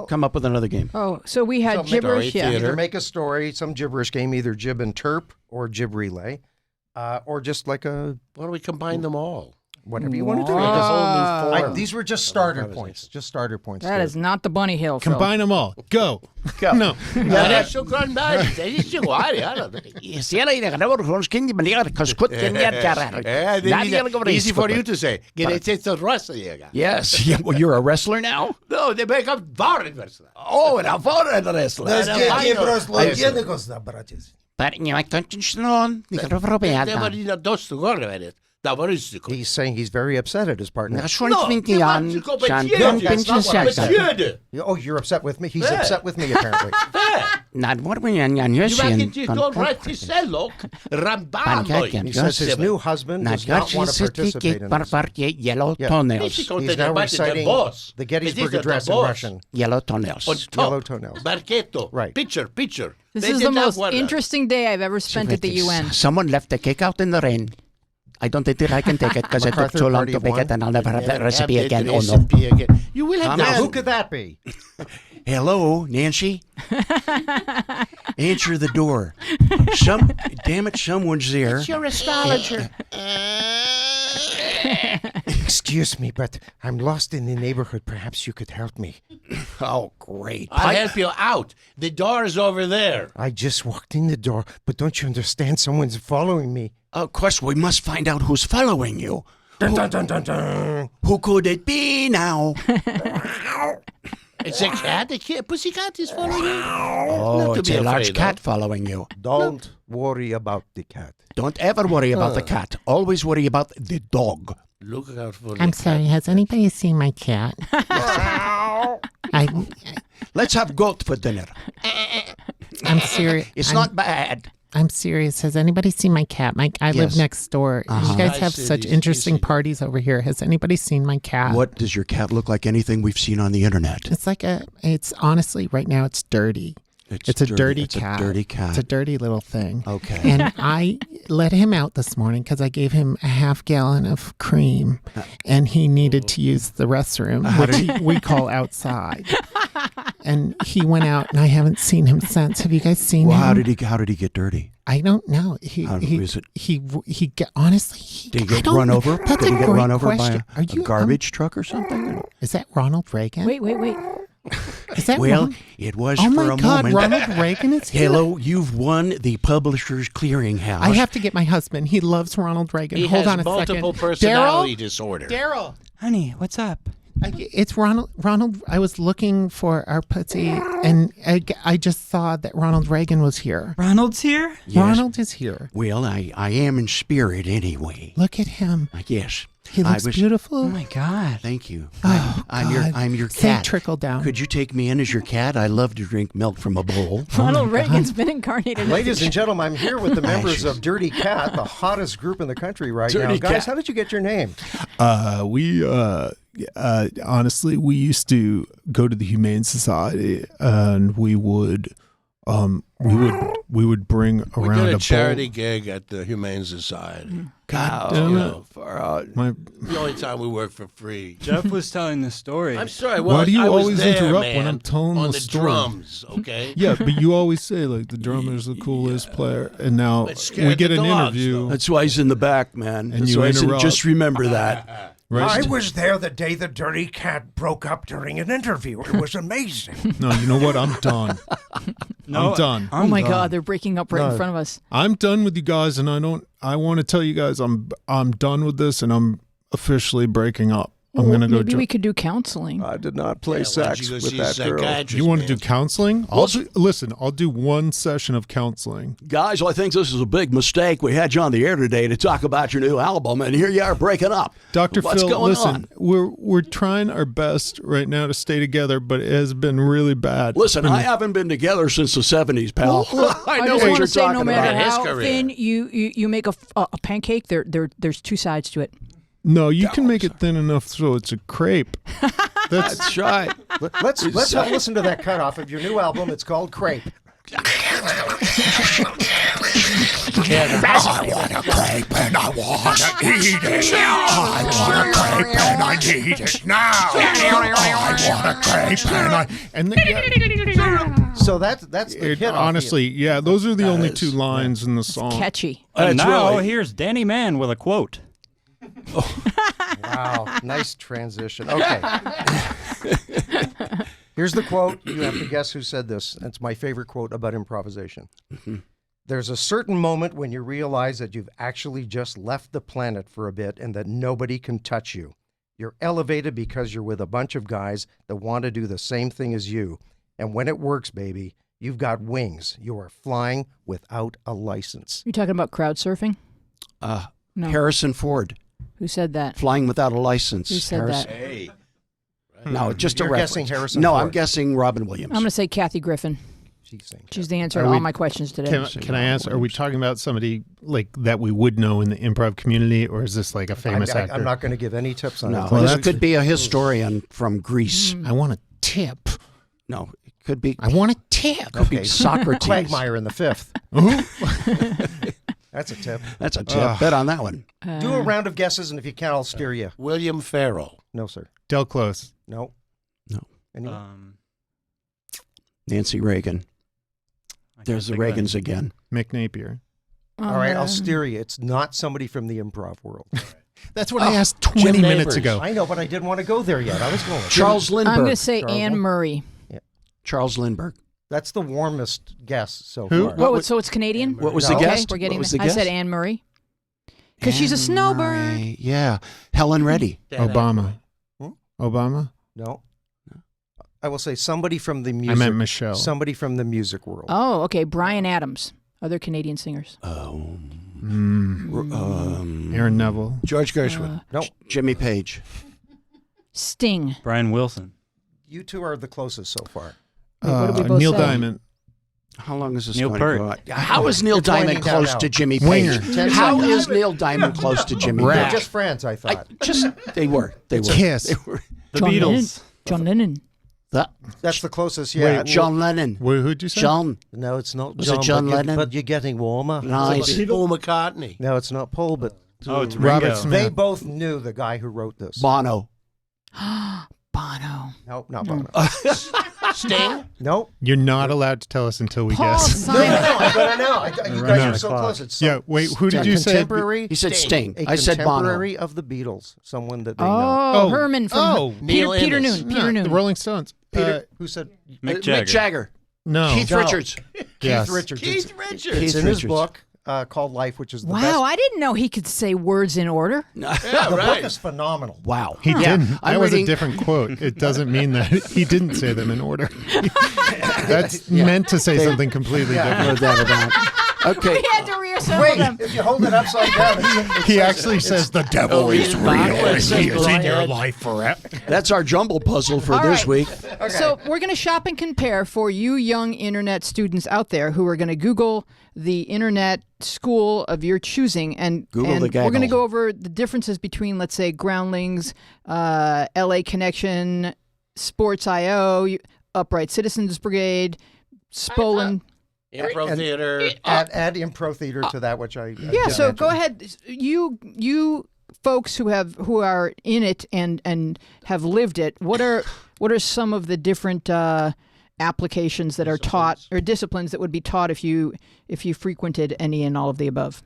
come up with another game. Oh, so we had So make- gibberish, Story, yeah. theater. Either make a story, some gibberish game, either jib and terp or jib relay, or just like a Why don't we combine them all? whatever you want to do. Wow. This whole new form. These were just starter points. Just starter points. That Dave. is not the bunny hill, Phil. Combine them all. Go. Go. No. Easy for you to say. Yes. Yeah, well, you're a wrestler now? No, they make up foreign wrestler. Oh, and a foreign wrestler. He's saying he's very upset at his partner. Oh, you're upset with me? He's upset with me, apparently. He says his new husband does not want to participate in this. Yellow Yeah. toenails. He's now reciting the Gettysburg Address in Russian. Yellow toenails. Yellow toenails. Barquetto. Right. Picture. This They is did the not most want us. interesting day I've ever spent at the UN. Someone left the cake out in the rain. I don't think I can take it because it took MacArthur so long Party to of make One. it, and I'll never have that recipe Have again. that Oh no! recipe again. You will have Now, that. who could that be? Hello, Nancy. Answer the door. Damn it, someone's there. It's your astrologer. Excuse me, but I'm lost in the neighborhood. Perhaps you could help me. Oh, great. I'll help you out. The door is over there. I just walked in the door, but don't you understand? Someone's following me. Of course, we must find out who's following you. Dun, dun, dun, dun, dun. Who could it be now? It's a cat. Pussycat is following you. Oh, Not to it's be a large afraid cat of. following you. Don't worry about the cat. Don't ever worry about the cat. Always worry about the dog. Look out for I'm the sorry, cat. has anybody seen my cat? Let's have goat for dinner. I'm serious. It's not bad. I'm serious. Has anybody seen my cat? I live Yes. next door. You guys I have see such these- interesting you see. parties over here. Has anybody seen my cat? What does your cat look like? Anything we've seen on the internet? It's honestly, right now it's dirty. It's a dirty It's cat. a dirty cat. It's a dirty little thing. Okay. And I let him out this morning because I gave him a half gallon of cream and he needed to use the restroom, which we call outside. And he went out and I haven't seen him since. Have you guys seen Well, him? how did he get dirty? I don't know. Honestly, Did he I get don't- run over? That's Did he a get great run over by question. a garbage truck or something? Is that Ronald Reagan? Wait. Is that Well, Ron- it was Oh for my a God, moment. Ronald Reagan is here. Hello, you've won the Publishers Clearinghouse. I have to get my husband. He loves Ronald Reagan. He Hold has on a multiple second. personality disorder. Daryl. Honey, what's up? It's Ronald. Ronald, I was looking for our pussy, and I just saw that Ronald Reagan was here. Ronald's here? Yes. Ronald is here. Well, I am in spirit anyway. Look at him. Yes. He looks beautiful. Oh my God. Thank you. Oh, I'm your Say cat. trickle down. Could you take me in as your cat? I love to drink milk from a bowl. Ronald Reagan's been incarnated. Ladies and gentlemen, I'm here with the members of Dirty Cat, the hottest group in the country right now. Dirty Guys, Cat. how did you get your name? Honestly, we used to go to the Humane Society, and we would bring We around did a bowl. charity gig at the Humane Society. God You damn it! know, the only time we work for free. Jeff was telling the story. I'm sorry. Why do you I was always there, interrupt when man, I'm telling on the the story? drums? Okay. Yeah, but you always say like the drummer's the coolest player, and now It scared we get the an dogs, interview. though. That's why he's in the back, man. And That's you why he's in- interrupt. just remember that. Right? was there the day the Dirty Cat broke up during an interview. It was amazing. No, you know what? I'm done. No, I'm done. Oh my God, they're breaking up right in front of us. I'm done with you guys, and I want to tell you guys I'm done with this, and I'm officially breaking up. I'm gonna go. Maybe we could do counseling. I did not play Yeah, why don't sex you go with see a that girl. psychiatrist, You want to man? do counseling? Listen, I'll do one session of counseling. Guys, I think this is a big mistake. We had you on the air today to talk about your new album, and here you are breaking up. Dr. What's Phil, going listen, on? we're trying our best right now to stay together, but it has been really bad. Listen, I haven't been together since the 70s, pal. I know just what want you're to say, talking no matter about. His how career. thin you make a pancake, there's two sides to it. No, you can make it thin enough so it's a crepe. That's right. Let's have a listen to that cutoff of your new album. It's called Crepe. I want a crepe and I want to eat it. I want a crepe and I need it now. I want a crepe and so that's the hit. Honestly, yeah, those are the only two lines in the song. It's catchy. And now here's Danny Mann with a quote. Wow, nice transition. Okay. Here's the quote. You have to guess who said this. It's my favorite quote about improvisation. There's a certain moment when you realize that you've actually just left the planet for a bit and that nobody can touch you. You're elevated because you're with a bunch of guys that want to do the same thing as you. And when it works, baby, you've got wings. You are flying without a license. You talking about crowd surfing? No. Harrison Ford. Who said that? Flying without a license. Who said that? Hey. No, just You're a reference. guessing Harrison No, Ford. I'm guessing Robin Williams. I'm going to say Kathy Griffin. She's the answer to all my questions today. Can I ask, are we talking about somebody like that we would know in the improv community, or is this like a famous actor? I'm not going to give any tips on No, it. this could be a historian from Greece. I want a tip. No, it could be. I want a tip. Could be Socrates. Quagmire in the Fifth. That's a tip. That's a tip. Bet on that one. Do a round of guesses, and if you can't, I'll steer you. William Farrell. No, sir. Del Close. No. No. Anyone? Nancy Reagan. There's the Reagans again. Mick Napier. All right, I'll steer you. It's not somebody from the improv world. That's what I asked 20 minutes ago. I know, but I didn't want to go there yet. I was going. Charles Lindbergh. I'm going to say Anne Murray. Yeah. Charles Lindbergh. That's the warmest guess so Who? far. So it's Canadian? What was No. the guess? Okay, we're getting What was the I guess? said Anne Murray. Because she's a Anne snowbird. Murray. Yeah. Helen Reddy. Obama. Hmm? Obama? No. I will say somebody from the music. I meant Michelle. Somebody from the music world. Oh, okay. Brian Adams. Other Canadian singers. Aaron Neville. George Gershwin. No. Jimmy Page. Sting. Brian Wilson. You two are the closest so far. What did we both Neil say? Diamond. How long is this Neil going Peart. to go on? How is Neil It's winding Diamond down close now. to Jimmy Winger. Page? How is Neil Diamond close to Jimmy They're Page? just friends, I thought. They were. Kiss. They were. The John Beatles. Lennon. John Lennon. That's the closest, yeah. Wait, John Lennon. Who'd you say? John. No, it's not Was John. it John but you- Lennon? But you're getting warmer. Nice. Paul McCartney. No, it's not Paul, but Oh, it's Robert Ringo. Smith. they both knew the guy who wrote this. Bono. Bono. Nope, not Bono. Sting. Nope. You're not allowed to tell us until we Paul guess. No, Simon. I gotta know. You guys are so close. It's Yeah, wait, who did you say? Contemporary. He said Sting. A I said Bono. contemporary of the Beatles. Someone that they know. Oh, Oh. Herman from Oh, Neil Peter Innes. Noon. Peter No, Noon. the Rolling Stones. Peter, who said Mick Jagger. Mick Jagger. No. Keith No. Richards. Yes. Keith Richards? Keith It's Richards. in Keith his Richards. book called Life, which is the Wow, best. I didn't know he could say words in order. The right. book is phenomenal. Wow. He didn't. That I'm was reading- a different quote. It doesn't mean that he didn't say them in order. That's meant to say something completely different. No doubt about it. Okay. We had to reassemble Wait, them. if you hold it upside down, He actually says the devil is real and he is in your life forever. That's our jumble puzzle for All this right. week. So we're going to shop and compare for you young internet students out there who are going to Google the internet school of your choosing, and Google and the we're going to gaggle. go over the differences between, let's say, Groundlings, LA Connection, Sports.io, Upright Citizens Brigade, Spolin. Improv theater. add improv theater to that, which I Yeah, just so mentioned. go ahead. You folks who are in it and have lived it, what are some of the different applications that are taught, or disciplines that would be taught if you frequented any and all of the above?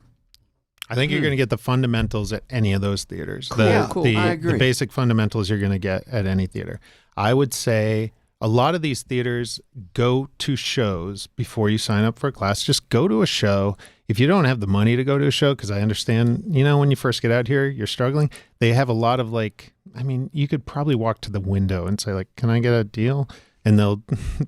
I think you're going to get the fundamentals at any of those theaters. Cool. I agree. The basic fundamentals you're going to get at any theater. I would say a lot of these theaters go to shows before you sign up for a class. Just go to a show. If you don't have the money to go to a show, because I understand, when you first get out here, you're struggling. They have a lot of you could probably walk to the window and say, can I get a deal? And they'll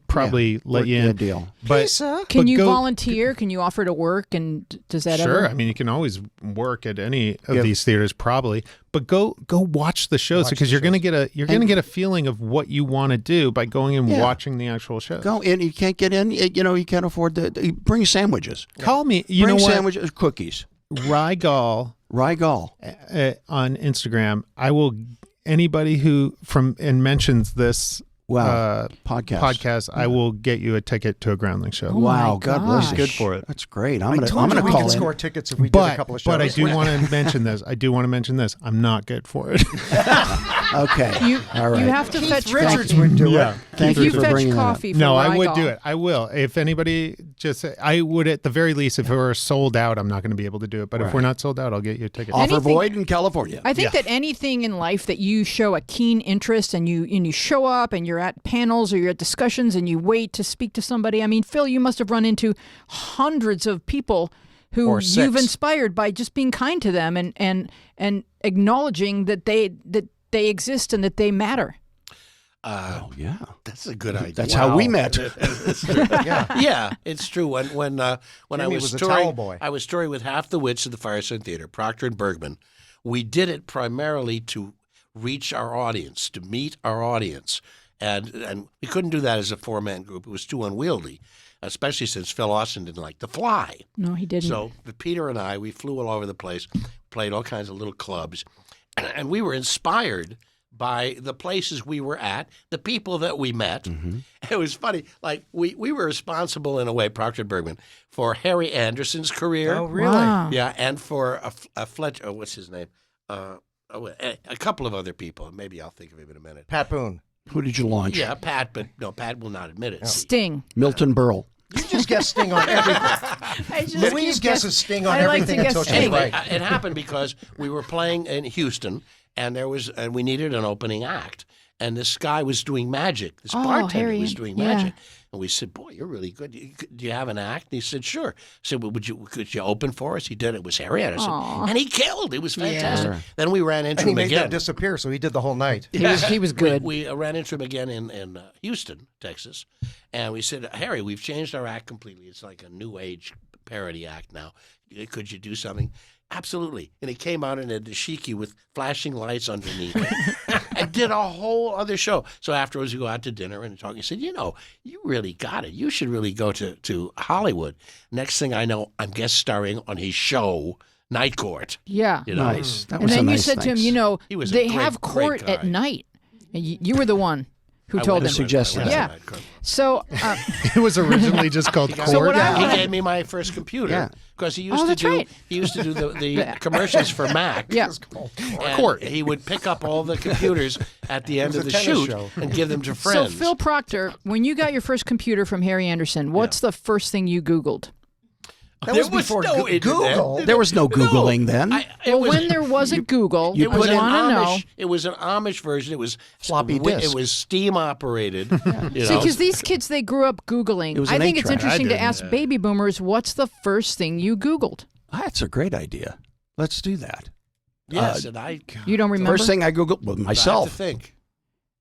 probably let you in. A deal. But Can you go- volunteer? Can you offer to work? And does that Sure. ever? I mean, you can always work at any of these theaters, probably. But go watch the shows, because you're going to get a feeling of what you want to do by going and watching the actual show. Go in. You can't get in. You can't afford bring sandwiches. Call me. Bring know what? sandwiches, cookies. Gaul Gaul. on Instagram. I will anybody who mentions this podcast, I will get you a ticket to a Groundling show. Oh Wow, God bless you. Good for it. That's great. I I'm told gonna you we call could in. score tickets if we did a couple of shows. But I do want to mention this. I'm not good for it. Okay. All right. You have to fetch Richards would do it. Thank you you for fetch bringing coffee. No, for I would Rygall. do it. I will. If anybody I would at the very least, if it were sold out, I'm not going to be able to do it. But if we're not sold out, I'll get you a ticket. Offer void in California. I think that anything in life that you show a keen interest and you show up and you're at panels or you're at discussions and you wait to speak to somebody. I mean, Phil, you must have run into hundreds of people who you've inspired by just being kind to them and acknowledging that they exist and that they matter. Yeah, that's a good idea. That's how we met. Yeah, it's true. When I was a towel touring, boy. I was touring with half the wits at the Firesign Theater, Proctor and Bergman. We did it primarily to reach our audience, to meet our audience, and we couldn't do that as a 4-man group. It was too unwieldy, especially since Phil Austin didn't like to fly. No, he didn't. So Peter and I, we flew all over the place, played all kinds of little clubs, and we were inspired by the places we were at, the people that we met. Mm-hmm. It was funny. Like, we were responsible, in a way, Proctor Bergman, for Harry Anderson's career. Oh, really? Wow. Yeah, and for a Fletcher, what's his name? A couple of other people. Maybe I'll think of him in a minute. Pat Boone. Who did you launch? Yeah, Pat, but no, Pat will not admit it. Sting. Milton Berle. You just guess Sting on everything. Louise guesses Sting on everything until she's Anyway, right. it happened because we were playing in Houston, and we needed an opening act. And this guy was doing magic. This bartender Harry, was doing magic. And we said, "Boy, you're really good. Do you have an act?" And he said, "Sure." I said, "Well, could you open for us?" He did. It was Harry Anderson. And he killed. It was fantastic. Then we ran into And he him made again. that disappear, so he did the whole night. He was good. We ran into him again in Houston, Texas. And we said, "Harry, we've changed our act completely. It's like a new age parody act now. Could you do something?" Absolutely. And he came out in a dashiki with flashing lights underneath it and did a whole other show. So afterwards, we go out to dinner and talk. He said, "You really got it. You should really go to Hollywood." Next thing I know, I'm guest starring on his show, Night Court. Yeah. Nice. That And was then a you nice said to him, thanks. He was a they great, have great court guy. at night. And you were the one who I told went him. suggested that. Yeah. So It was originally just called Court. So what I He wanna- gave me my first computer because he used Oh, to that's do right. he used to do the commercials for Mac. Yeah. And Court. He would pick up all the computers at the end It of was the a tennis shoot show. and give them to So friends. Phil Proctor, when you got your first computer from Harry Anderson, what's the first thing you Googled? That There was was before no internet. Google. There was no Googling then. When there wasn't Google, you I put in want to know. It was an Amish version. It was Floppy disk. It was steam operated. You See, know. because these kids, they grew up Googling. It was I an think it's 8-track. interesting to didn't. ask baby boomers, what's the first thing you Googled? That's a great idea. Let's do that. Yes, and I You don't remember? First thing I Googled was I have myself. to think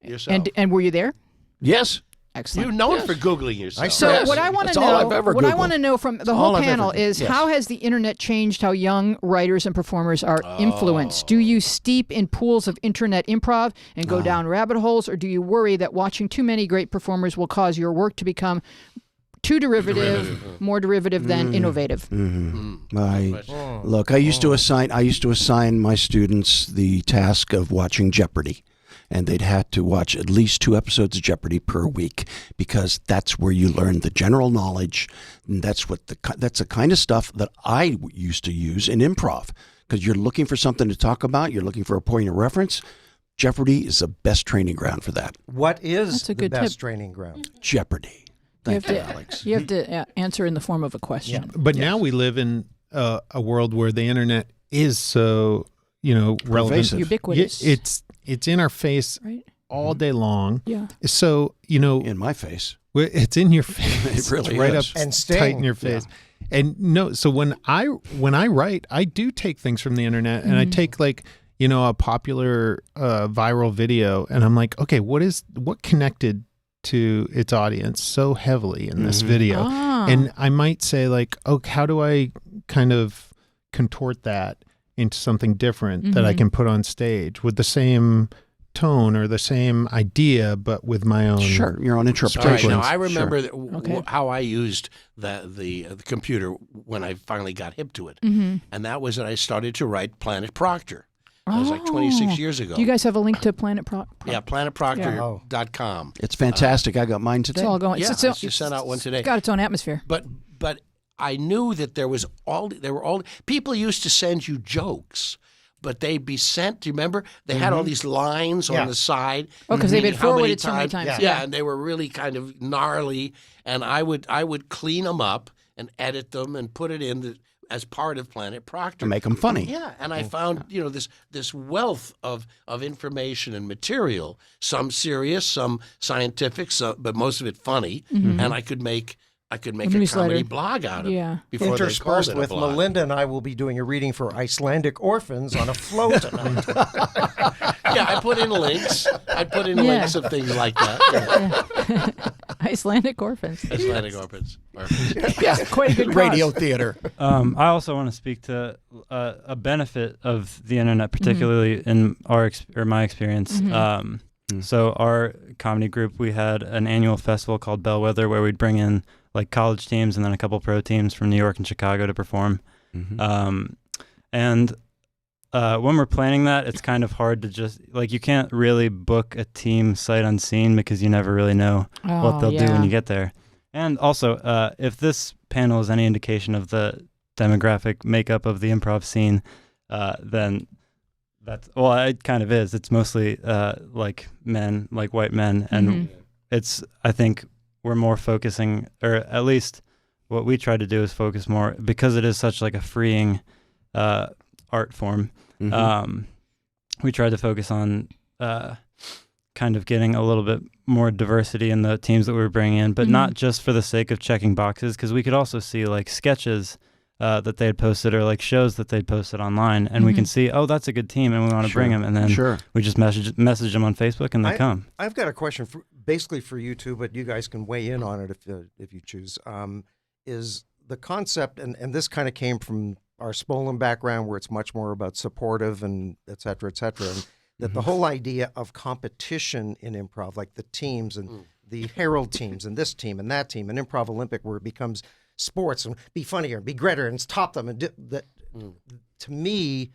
yourself. And were you there? Yes. Excellent. You're known for googling yourself. So Yes. what I want to That's all I've know, ever what I Googled. want to know from the That's whole all I've panel ever- is yes. how has the internet changed how young writers and performers are influenced? Do you steep in pools of internet improv and go down rabbit holes, or do you worry that watching too many great performers will cause your work to become too derivative, more derivative than innovative? Look, I used to assign my students the task of watching Jeopardy. And they'd had to watch at least 2 episodes of Jeopardy per week because that's where you learn the general knowledge. And that's the kind of stuff that I used to use in improv because you're looking for something to talk about. You're looking for a point of reference. Jeopardy is the best training ground for that. What is That's a the good best tip. training ground? Jeopardy. Thank you, Alex. You have to answer in the form of a question. But now we live in a world where the internet is so, relevant. Pervasive. Ubiquitous. It's in our face Right? all day long. Yeah. So, In my face. it's in your face. It really It's right is. up And tight Sting. in your face. And so when I write, I do take things from the internet and I take a popular viral video and I'm like, okay, what connected to its audience so heavily in this video? Ah. And I might say how do I kind of contort that into something different that I can put on stage with the same tone or the same idea, but with my own. Sure, your own All right, interpretation. now I remember Okay. how I used the computer when I finally got hip to it, and that was that I started to write Planet Proctor. That was like 26 years ago. Do you guys have a link to Planet Proctor? Yeah, planetproctor.com. It's fantastic. I got mine today. It's all going. Yeah, it's I just sent out one today. It's got its own atmosphere. But I knew that there were all people used to send you jokes, but they'd be sent. Do you remember? They had all these lines on the side. Oh, because they've been how many forwarded so many times. Yeah, and they were really kind of gnarly. And I would clean them up and edit them and put it in as part of Planet Proctor. To make them funny. Yeah, and I found this wealth of information and material. Some serious, some scientific, but most of it funny. And I could make a comedy blog out of it. Before Interspersed they called it with a blog. Melinda and I will be doing a reading for Icelandic orphans on a float tonight. Yeah, I put in links. I put in links of things like that. Icelandic orphans. Icelandic orphans. Yeah, quite a good Radio cause. theater. I also want to speak to a benefit of the internet, particularly in my experience. So our comedy group, we had an annual festival called Bellwether where we'd bring in like college teams and then a couple pro teams from New York and Chicago to perform. And when we're planning that, it's kind of hard to just, like, you can't really book a team sight unseen because you never really know what they'll do when you get there. And also, if this panel is any indication of the demographic makeup of the improv scene, then it kind of is. It's mostly like men, like white men. And it's, I think, we're more focusing, or at least what we try to do is focus more, because it is such like a freeing art form. We try to focus on kind of getting a little bit more diversity in the teams that we were bringing in, but not just for the sake of checking boxes, because we could also see like sketches that they had posted or like shows that they'd posted online, and we can see, oh, that's a good team, and we want to bring them, and then we just message them on Facebook, and they come. I've got a question basically for you two, but you guys can weigh in on it if you choose. Is the concept, and this kind of came from our Spolin background, where it's much more about supportive and et cetera, and that the whole idea of competition in improv, like the teams and the Herald teams and this team and that team, and Improv Olympic, where it becomes sports and be funnier and be greater and top them, and that to me,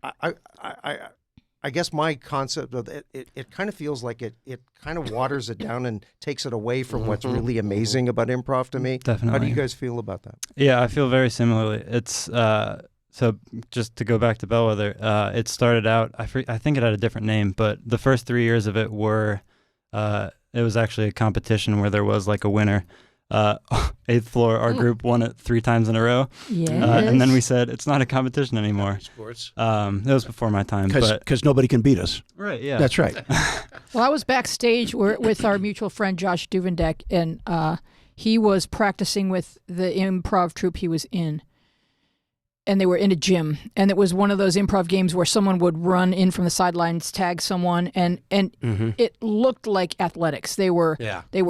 I guess my concept of it kind of feels like it kind of waters it down and takes it away from what's really amazing about improv to me. Definitely. How do you guys feel about that? Yeah, I feel very similarly. It's so just to go back to Bellwether, it started out, I think it had a different name, but the first 3 years of it were it was actually a competition where there was like a winner. 8th floor, our group won it 3 times in a row. Yes. And then we said, it's not a competition anymore. Sports. It was before my time. Because nobody can beat us. Right, yeah. That's right. Well, I was backstage with our mutual friend Josh Duvendek, and he was practicing with the improv troupe he was in. And they were in a gym, and it was one of those improv games where someone would run in from the sidelines, tag someone, and it looked like athletics. They were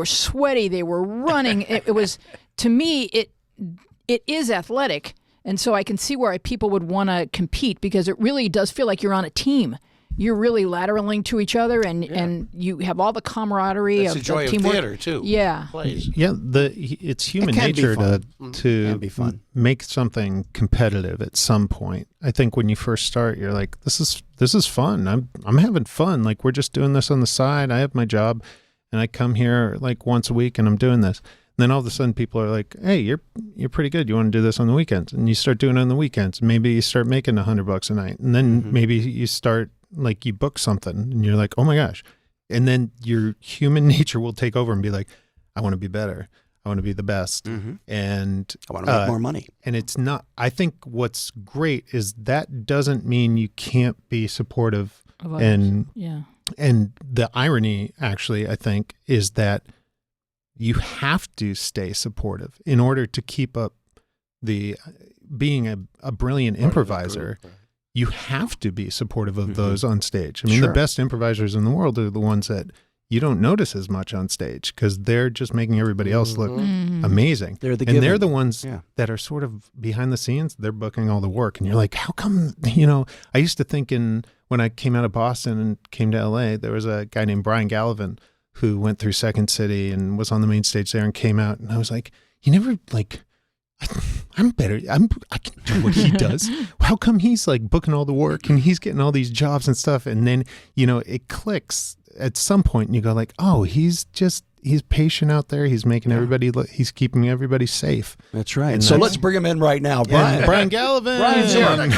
sweaty, they were running. It was, to me, it is athletic, and so I can see why people would want to compete, because it really does feel like you're on a team. You're really lateraling to each other, and you have all the camaraderie. That's of the joy of teamwork. theater too. Yeah, Plays. Yeah, it's human nature to be fun. Make something competitive at some point. I think when you first start, you're like, this is fun. I'm having fun. Like, we're just doing this on the side. I have my job, and I come here like once a week, and I'm doing this. And then all of a sudden, people are like, "Hey, you're pretty good. You want to do this on the weekends?" And you start doing it on the weekends. Maybe you start making $100 a night, and then maybe you start. Like, you book something and you're like, oh my gosh. And then your human nature will take over and be like, I want to be better. I want to be the best. And I want to make more money. And it's not, I think what's great is that doesn't mean you can't be supportive. And the irony, actually, I think, is that you have to stay supportive in order to keep up being a brilliant improviser. You have to be supportive of those on stage. I mean, the best improvisers in the world are the ones that you don't notice as much on stage because they're just making everybody else look amazing. They're the ones that are sort of behind the scenes. They're booking all the work. And you're like, how come, I used to think when I came out of Boston and came to LA, there was a guy named Brian Gallivan who went through Second City and was on the main stage there and came out. And I was like, he never I'm better. I can do what he does. How come he's like booking all the work and he's getting all these jobs and stuff? And then, it clicks at some point and you go like, oh, he's patient out there. He's making everybody, he's keeping everybody safe. That's right. And so let's bring him in right now. Brian Gallivan. Brian's here. Come on,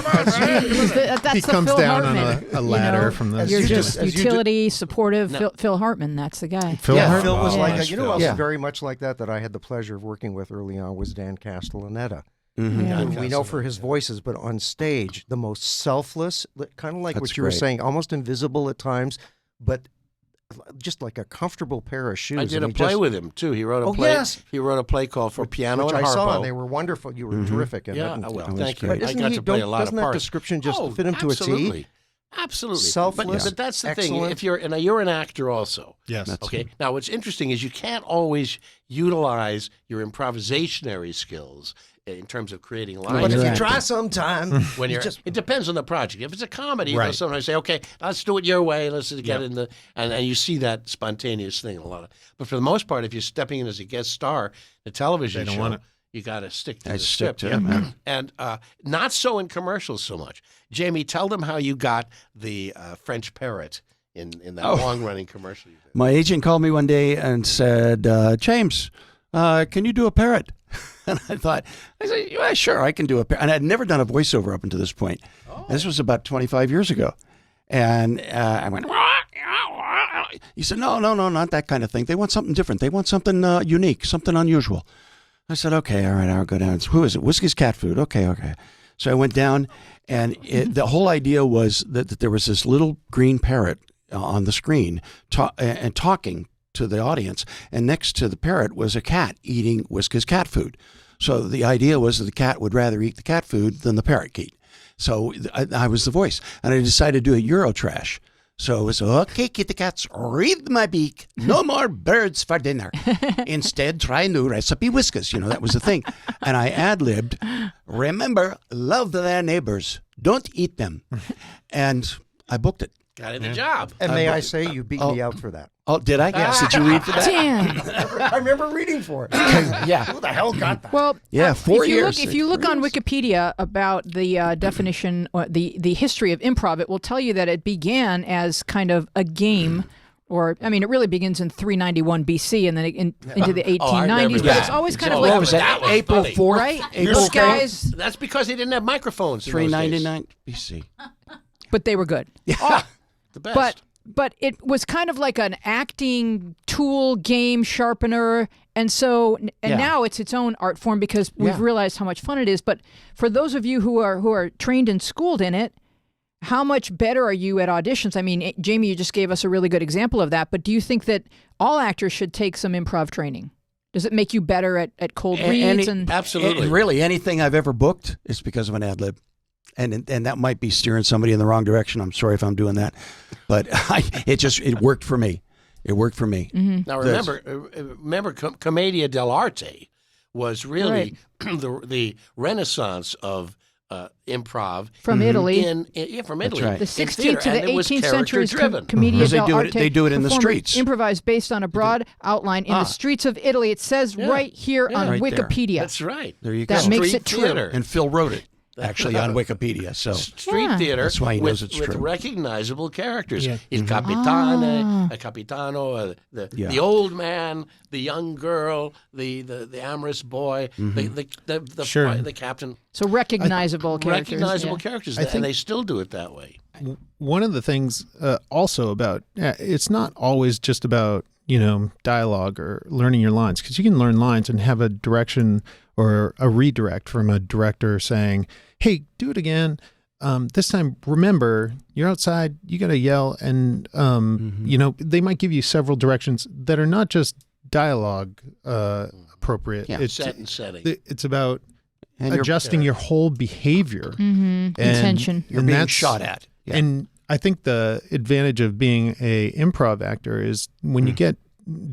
that's he comes Phil down Hartman. on a ladder from the. You're just utility, supportive. Phil Hartman, that's the guy. Phil was like, who else very much like that I had the pleasure of working with early on was Dan Castellaneta. Mm-hmm. We know for his voices, but on stage, the most selfless, kind of like That's what you were great. saying, almost invisible at times, but just like a comfortable pair of shoes. I did a play with him too. He wrote a play. Yes. He wrote a play called For Piano which and I Harpo. saw, and they were wonderful. You were terrific in it. Yeah, And- well, thank you. But I got to play a lot of doesn't that parts. description just fit him to a absolutely. T? Absolutely. Selfless, But that's the thing. excellent. If you're an actor also. Yes. Okay. Now, what's interesting is you can't always utilize your improvisationary skills in terms of creating lines. But if you try sometime, When you're, just it depends on the project. If it's a comedy, Right. they'll sometimes say, "Okay, let's do it your way. Let's just get in the," and you see that spontaneous thing a lot of. But for the most part, if you're stepping in as a guest star in a television They don't show, want it. you got to stick to I the stick script. to it, man. And not so in commercials so much. Jamie, tell them how you got the French parrot in that long running commercial. You did. My agent called me one day and said, James, can you do a parrot? And I said, yeah, sure, I can do a parrot. And I'd never done a voiceover up until this point. This was about 25 years ago. And I went, he said, no, not that kind of thing. They want something different. They want something unique, something unusual. I said, okay, all right, I'll go down. Who is it? Whiskey's Cat Food. Okay. So I went down, and the whole idea was that there was this little green parrot on the screen and talking to the audience, and next to the parrot was a cat eating Whiskey's cat food. So the idea was that the cat would rather eat the cat food than the parrot eat. So I was the voice, and I decided to do a Eurotrash. So it was, okay, kitty cats, read my beak. No more birds for dinner. Instead, try new recipe Whiskas. That was the thing. And I ad-libbed, remember, love their neighbors. Don't eat them. And I booked it. Got in the job. and may I say, you beat me out for that. Oh, did I? Yes. Did you read for that? Damn. I remember reading for it. Yeah. Who the hell got that? Well, 4 years. If you look on Wikipedia about the definition, or the history of improv, it will tell you that it began as kind of a game. It really begins in 391 BC and then into the 1890s. But it's always kind of like what was that? April 4th? Right? April Those 4th? guys, That's because they didn't have microphones. in those days. 399 BC. but they were good. The best. But it was kind of like an acting tool, game sharpener, and now it's its own art form because we've realized how much fun it is. But for those of you who are trained and schooled in it, how much better are you at auditions? I mean, Jamie, you just gave us a really good example of that. But do you think that all actors should take some improv training? Does it make you better at cold reads? Absolutely. And really, anything I've ever booked is because of an ad lib. And that might be steering somebody in the wrong direction. I'm sorry if I'm doing that, but it worked for me. It worked for me. Mm-hmm. Now remember, Commedia dell'arte was really the renaissance of improv from Italy. From Italy. Right. The 16th to the 18th century is driven. Commedia dell'arte. They do it in the performers streets. Improvised based on a broad outline in the streets of Italy. It says right here on Right there. Wikipedia. That's right. There you go. That makes Street it true. theater. And Phil wrote it actually on Wikipedia. So Street theater. That's why he knows with, it's with true. recognizable characters. Yeah. Il capitano, the old man, the young girl, the amorous boy, the captain. So recognizable characters. Recognizable yeah. characters, I think- and they still do it that way. One of the things also about it's not always just about dialogue or learning your lines, because you can learn lines and have a direction or a redirect from a director saying, hey, do it again. This time, remember, you're outside, you got to yell. And, they might give you several directions that are not just dialogue appropriate. Yeah. It's Set and setting. It's about And you're- adjusting your whole behavior. Intention. You're being shot at. Yeah. And I think the advantage of being a improv actor is when you get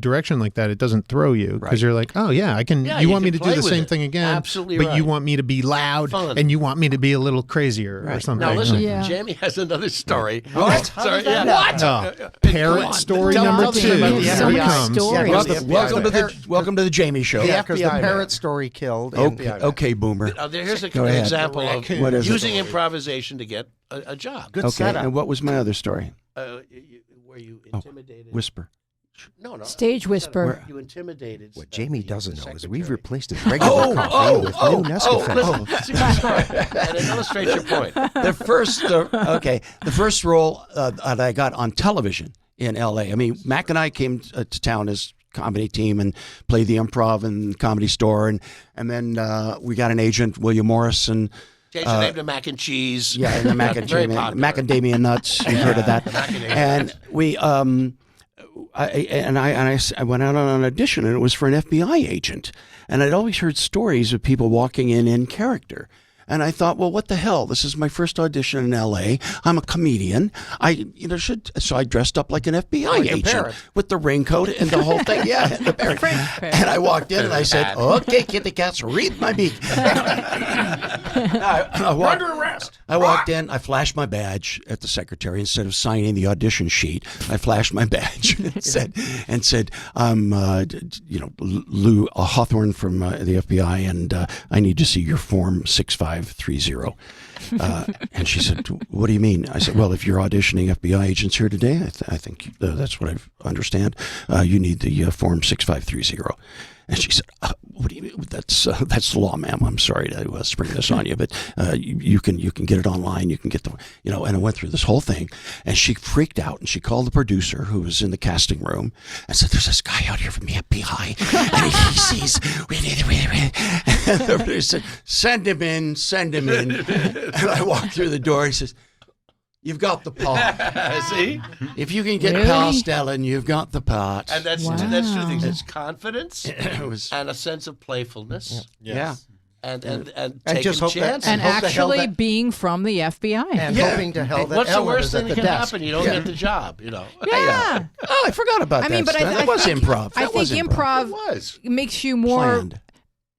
direction like that, it doesn't throw you because Right. you're like, oh yeah, I can. Yeah, you you want me can to do play the with same it. thing again, Absolutely but right. you want me to be loud Fun. and you want me to be a little crazier or something. Now listen, Yeah. Jamie has another story. What? Sorry, How yeah. does that No. Parrot story Tell number me 2. about the Here so it many comes. stories. Welcome to the Jamie Show. Yeah, because the FBI parrot story killed. Okay, Boomer. Here's an Go ahead. example of What is it? using improvisation to get a job. Good Okay, setup. and what was my other story? Where you intimidated. Whisper. No. Stage whisper. You intimidated. What Jamie doesn't know is we've secretary. replaced his regular coffee with new Nescafe. Listen. And it illustrates your point. The first role that I got on television in L.A. I mean, Mac and I came to town as comedy team and played the Improv and Comedy Store, and then we got an agent, William Morris, and Change the name to Mac and Cheese. yeah, and the Very popular. macadamia nuts. You've heard of that? And we, I went out on an audition, and it was for an FBI agent, and I'd always heard stories of people walking in character. And I thought, well, what the hell? This is my first audition in L.A. I'm a comedian. So I dressed up like an FBI agent with the raincoat and the whole thing. Yeah, and the parrot. And I walked in and I said, "Okay, kitty cats, read my beak." Under arrest. I walked in. I flashed my badge at the secretary instead of signing the audition sheet. I flashed my badge and said, "I'm, Lou Hawthorne from the FBI, and I need to see your form 6530. And she said, "What do you mean?" I said, "Well, if you're auditioning FBI agents here today, I think that's what I understand. You need the form 6530. And she said, "What do you mean? That's the law, ma'am. I'm sorry to spring this on you, but you can get it online. You can get the And I went through this whole thing, and she freaked out, and she called the producer who was in the casting room and said, "There's this guy out here from the FBI, and he sees." And the producer said, "Send him in, send him in." And I walked through the door. He says, "You've got the part." See? If you can get Really? past Ellen, you've got the part. And that's two things. It's confidence and a sense of playfulness. Yeah. And And taking just hope that- chances. And hope the hell actually that- being from the FBI. And hoping to hell that What's the Ellen worst is thing at that the can desk. happen? You don't get the job, Yeah. Oh, I forgot about that. I mean, but stuff. That was think, improv. I That think was improv It was. makes you more Planned.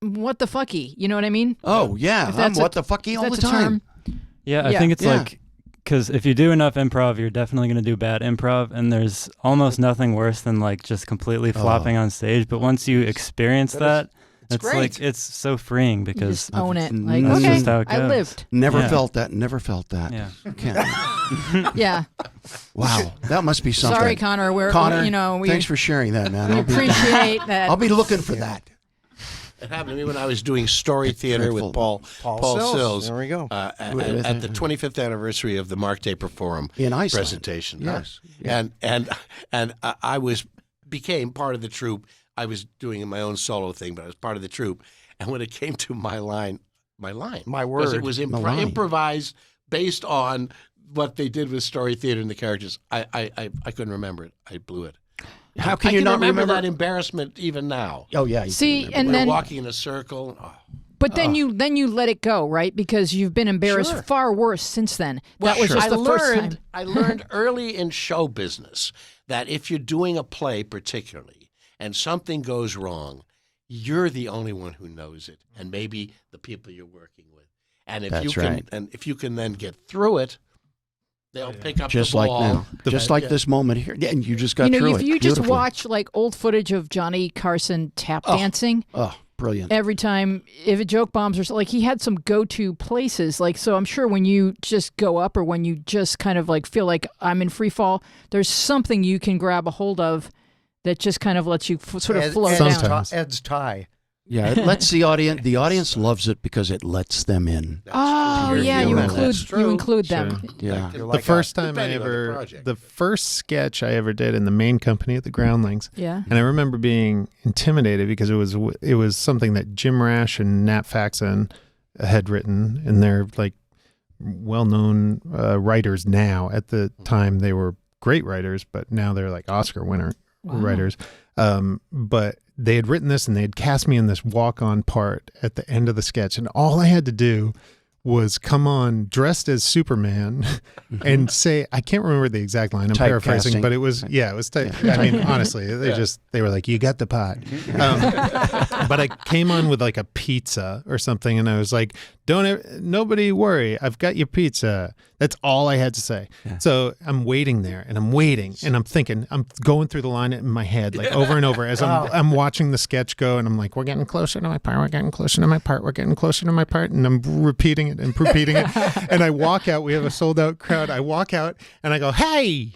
what the fucky. You know what I mean? Oh, yeah. If I'm that's what the fucky all the that's a time. term. Yeah, I Yeah. think it's Yeah. like, because if you do enough improv, you're definitely going to do bad improv, and there's almost nothing worse than like just completely flopping on stage. But once you experience that, it's great. like it's so freeing You because just own it. Like, That's okay, just how it I goes. lived. Never Yeah. felt that. Never felt that. Yeah. Can't. Yeah. Wow. That must be something. Sorry, Connor. Connor, We thanks for sharing that, man. we appreciate that. I'll be looking for that. It happened to me when I was doing story theater with Paul Sills. There we go. At the 25th anniversary of the Mark Taper Forum In Iceland. presentation. Yes. And I became part of the troupe. I was doing my own solo thing, but I was part of the troupe. And when it came to my line, My because it word. was My line. improvised based on what they did with story theater and the characters. I couldn't remember it. I blew it. How can I you can not remember that embarrassment even now? Oh, yeah. you See, can and We're then walking in a circle. Oh. but then you let it go, right? Because you've been embarrassed Sure. far worse since then. That was Sure. just the first time. I learned early in show business that if you're doing a play particularly and something goes wrong, you're the only one who knows it, and maybe the people you're working with. And if That's you can, right. and if you can then get through it, they'll pick up Just the like ball. now. Just like this moment here. Yeah, and you just got through if it. you just beautifully. watch like old footage of Johnny Carson tap dancing, Oh, brilliant. every time if a joke bombs or something, like he had some go-to places. Like, so I'm sure when you just go up or when you just kind of like feel like I'm in free fall, there's something you can grab a hold of that just kind of lets you sort of flow down. Sometimes. Ed's tie. Yeah, it lets the audience loves it because it lets them in. Oh You're yeah, you doing include that. you include them. Yeah. The first time I ever, the first sketch I ever did in the main company at the Groundlings. Yeah. And I remember being intimidated because it was something that Jim Rash and Nat Faxon had written, and they're like well-known writers now. At the time, they were great writers, but now they're like Oscar winner writers. But they had written this, and they had cast me in this walk-on part at the end of the sketch, and all I had to do was come on dressed as Superman and say, I can't remember the exact line, I'm paraphrasing, but it was, I mean, honestly, they were like, you got the part. But I came on with like a pizza or something, and I was like, nobody worry, I've got your pizza. That's all I had to say. Yeah. So I'm waiting there, and I'm waiting, and I'm thinking, I'm going through the line in my head, like over and over as I'm watching the sketch go, and I'm like, we're getting closer to my part, we're getting closer to my part, we're getting closer to my part, and I'm repeating it and repeating it. And I walk out, we have a sold out crowd. I walk out, and I go, hey!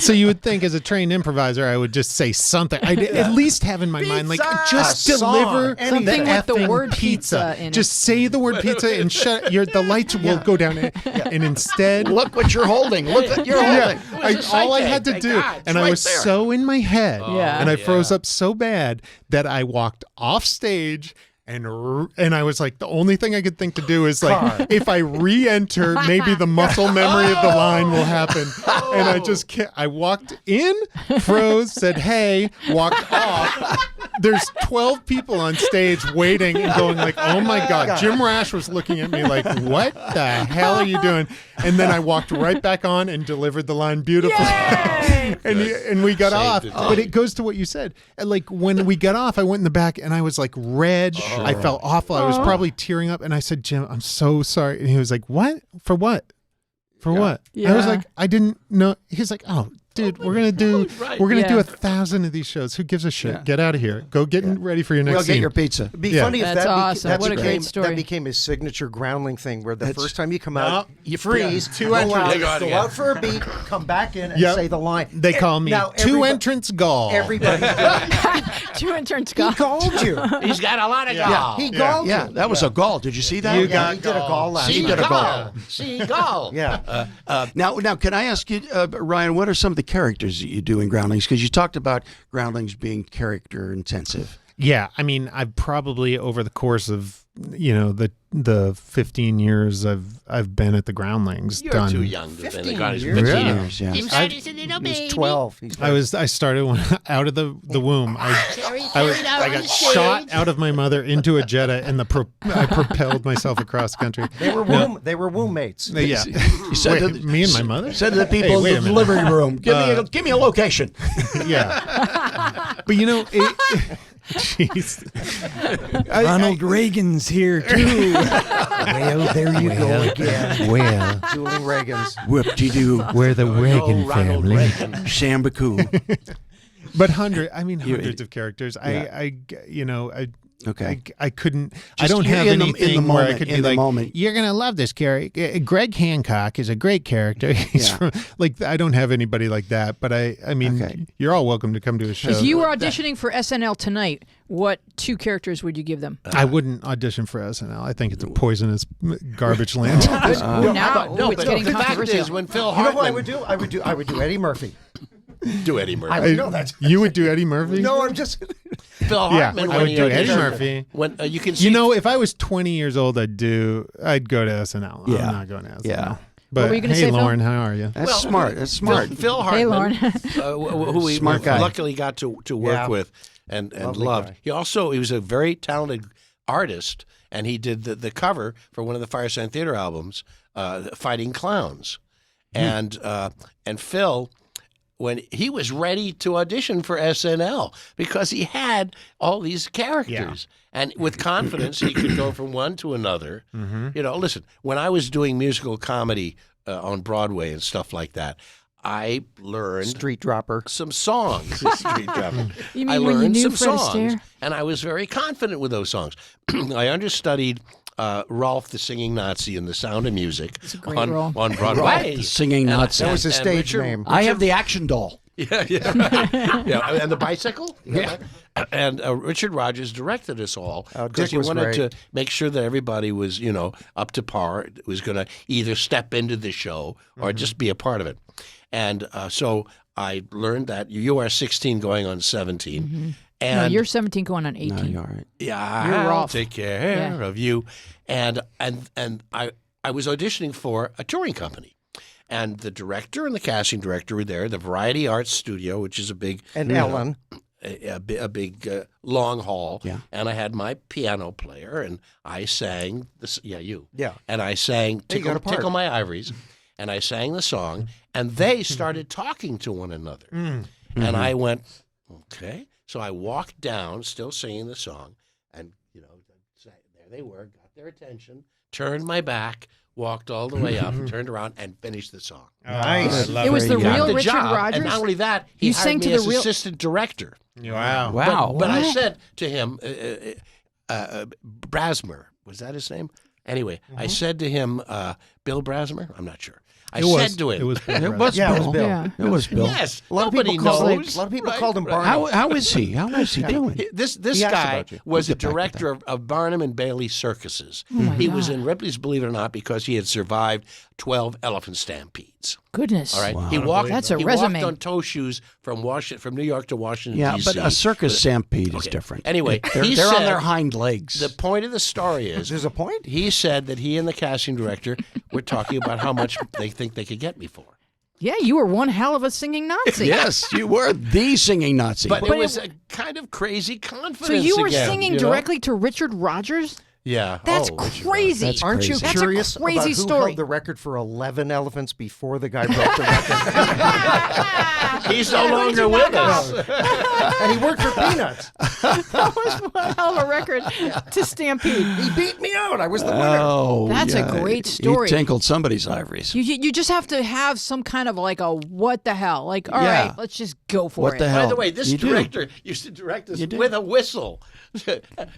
So you would think as a trained improviser, I would just say something. I'd at least have in my mind, like, just deliver something with the word pizza in it. Just say the word pizza and the lights will go down. And instead, look what you're holding. Look what you're holding. All I had to do, and I was so in my head, and I froze up so bad that I walked off stage. And I was like, the only thing I could think to do is like, if I re-enter, maybe the muscle memory of the line will happen. And I walked in, froze, said, hey, walked off. There's 12 people on stage waiting and going like, oh my God. Jim Rash was looking at me like, what the hell are you doing? And then I walked right back on and delivered the line beautifully. and we got off. But it goes to what you said. And like when we got off, I went in the back and I was like red. I felt awful. I was probably tearing up. And I said, Jim, I'm so sorry. And he was like, what? For what? For what? Yeah. I was like, I didn't know. He's like, oh, dude, we're gonna do 1,000 of these shows. Who gives a shit? Get out of here. Go get ready for your next scene. Get your pizza. It'd be funny if that's awesome. What a great story. That became his signature Groundling thing, where the first time you come out, you freeze, two entrants, go out for a beat, come back in and say the line. They call me two entrants Gaul. Everybody's two entrants Gaul. He called you. He's got a lot of Gaul. He called you. Yeah, that was a Gaul. Did you see that? He did a Gaul last See night. See Gaul. Yeah. Now, can I ask you, Ryan, what are some of the characters that you do in Groundlings? Because you talked about Groundlings being character intensive. Yeah, I mean, I've probably over the course of the 15 years I've been at the Groundlings. You're done too young to 15 years. 15 years, yeah. He's 12. I started out of the womb. I got shot out of my mother into a Jetta, and I propelled myself across country. They were womb mates. Yeah. You said me and my mother? Said to the people in the living room, give me a location. Yeah. But jeez. Ronald Reagan's here too. Well, there you go again. Well, Dueling Reagans. Whoop-de-doo. we're the Reagan family. Shambaku. But hundreds of characters. I couldn't. I don't have anything where I could be like, you're gonna love this character. Greg Hancock is a great character. He's from, I don't have anybody like that. But I mean, you're all welcome to come to a show. If you were auditioning for SNL tonight, what two characters would you give them? I wouldn't audition for SNL. I think it's a poisonous garbage land. It's getting the fact controversial. is, when Phil You know Hartman, what I would do? I would do Eddie Murphy. do Eddie Murphy. I know that. You would do Eddie Murphy? No, I'm just. Phil Hartman. I would do Eddie Murphy. When you can see, if I was 20 years old, I'd go to SNL. Yeah. I'm not going to SNL. Yeah. But what were you gonna hey, say, Lauren, how are you? That's smart. That's smart. Phil Hartman, Hey, Lauren. who we Smart guy. luckily got to work with and loved. Guy. He was a very talented artist, and he did the cover for one of the Firesign Theater albums, Fighting Clowns, and Phil, when he was ready to audition for SNL because he had all these characters. And with confidence, he could go from one to another. Mm-hmm. Listen, when I was doing musical comedy on Broadway and stuff like that, I learned Street Dropper. Some songs. Street Dropper. You mean I when you learned knew some Fred songs, Astaire? and I was very confident with those songs. I understudied Rolf the Singing Nazi in The Sound of Music great role. on Broadway. Rolf the Singing Nazi. That was his stage name. I have the action doll. Yeah, and the bicycle. Yeah, and Richard Rogers directed us all because he wanted to make sure that everybody was, up to par. Was going to either step into the show or just be a part of it. And so I learned that you are 16 going on 17. Mm-hmm. And no, you're 17 going on 18. No, you're all right. Yeah, You're I'll off. take care of you. And I was auditioning for a touring company. And the director and the casting director were there, the Variety Arts Studio, which is a big... And Ellen. a big long hall, Yeah. and I had my piano player, and I sang this. Yeah, you. Yeah. And I sang Hey, you got a part. Tickle My Ivories, and I sang the song, and they started talking to one another. And I went, okay. So I walked down, still singing the song, and there they were, got their attention, turned my back, walked all the way up, turned around, and finished the song. Nice. It was the Got real the Richard job, Rodgers. and not only that, he You hired sang me to the as real- assistant director. Wow. Wow. But I What? said to him, Brasmer, was that his name? Anyway, I said to him, Bill Brasmer? I'm not sure. I said to him, It was Bill It Rudd. was Yeah, it Bill. was Bill. Yeah. It was Bill. yes, A lot of nobody people call knows. a lot of people Right, called him right. Barnum. How is he? How is he doing? This He asked guy about you. was We'll the get back to director of Barnum and Bailey circuses. my He was God. in Ripley's Believe It or Not because he had survived 12 elephant stampedes. Goodness. All right, he walked. That's a he resume. walked on toe shoes from New York to Washington. Yeah, D.C. but a circus stampede is Okay. different. Anyway, they're he on said- their hind legs. The point of the story is, There's a point? he said that he and the casting director were talking about how much they think they could get me for. Yeah, you were one hell of a singing Nazi. Yes, you were the singing Nazi. But, But it was it- a kind of crazy confidence. So you were again, singing you know? directly to Richard Rodgers? Yeah, That's Richard crazy. That's Aren't you crazy. That's a curious crazy about who story. held the record for 11 elephants before the guy broke the record? Rodgers. He's no longer with us. And he worked for Peanuts. That was one hell of a record to stampede. He beat me out. I was the winner. Oh, That's a yeah. great story. He tinkled somebody's ivories. You just have to have some kind of like a what the hell. Like, all Yeah. right, let's just go for What it. the hell? By the way, this You do. director used to direct us You do. with a whistle.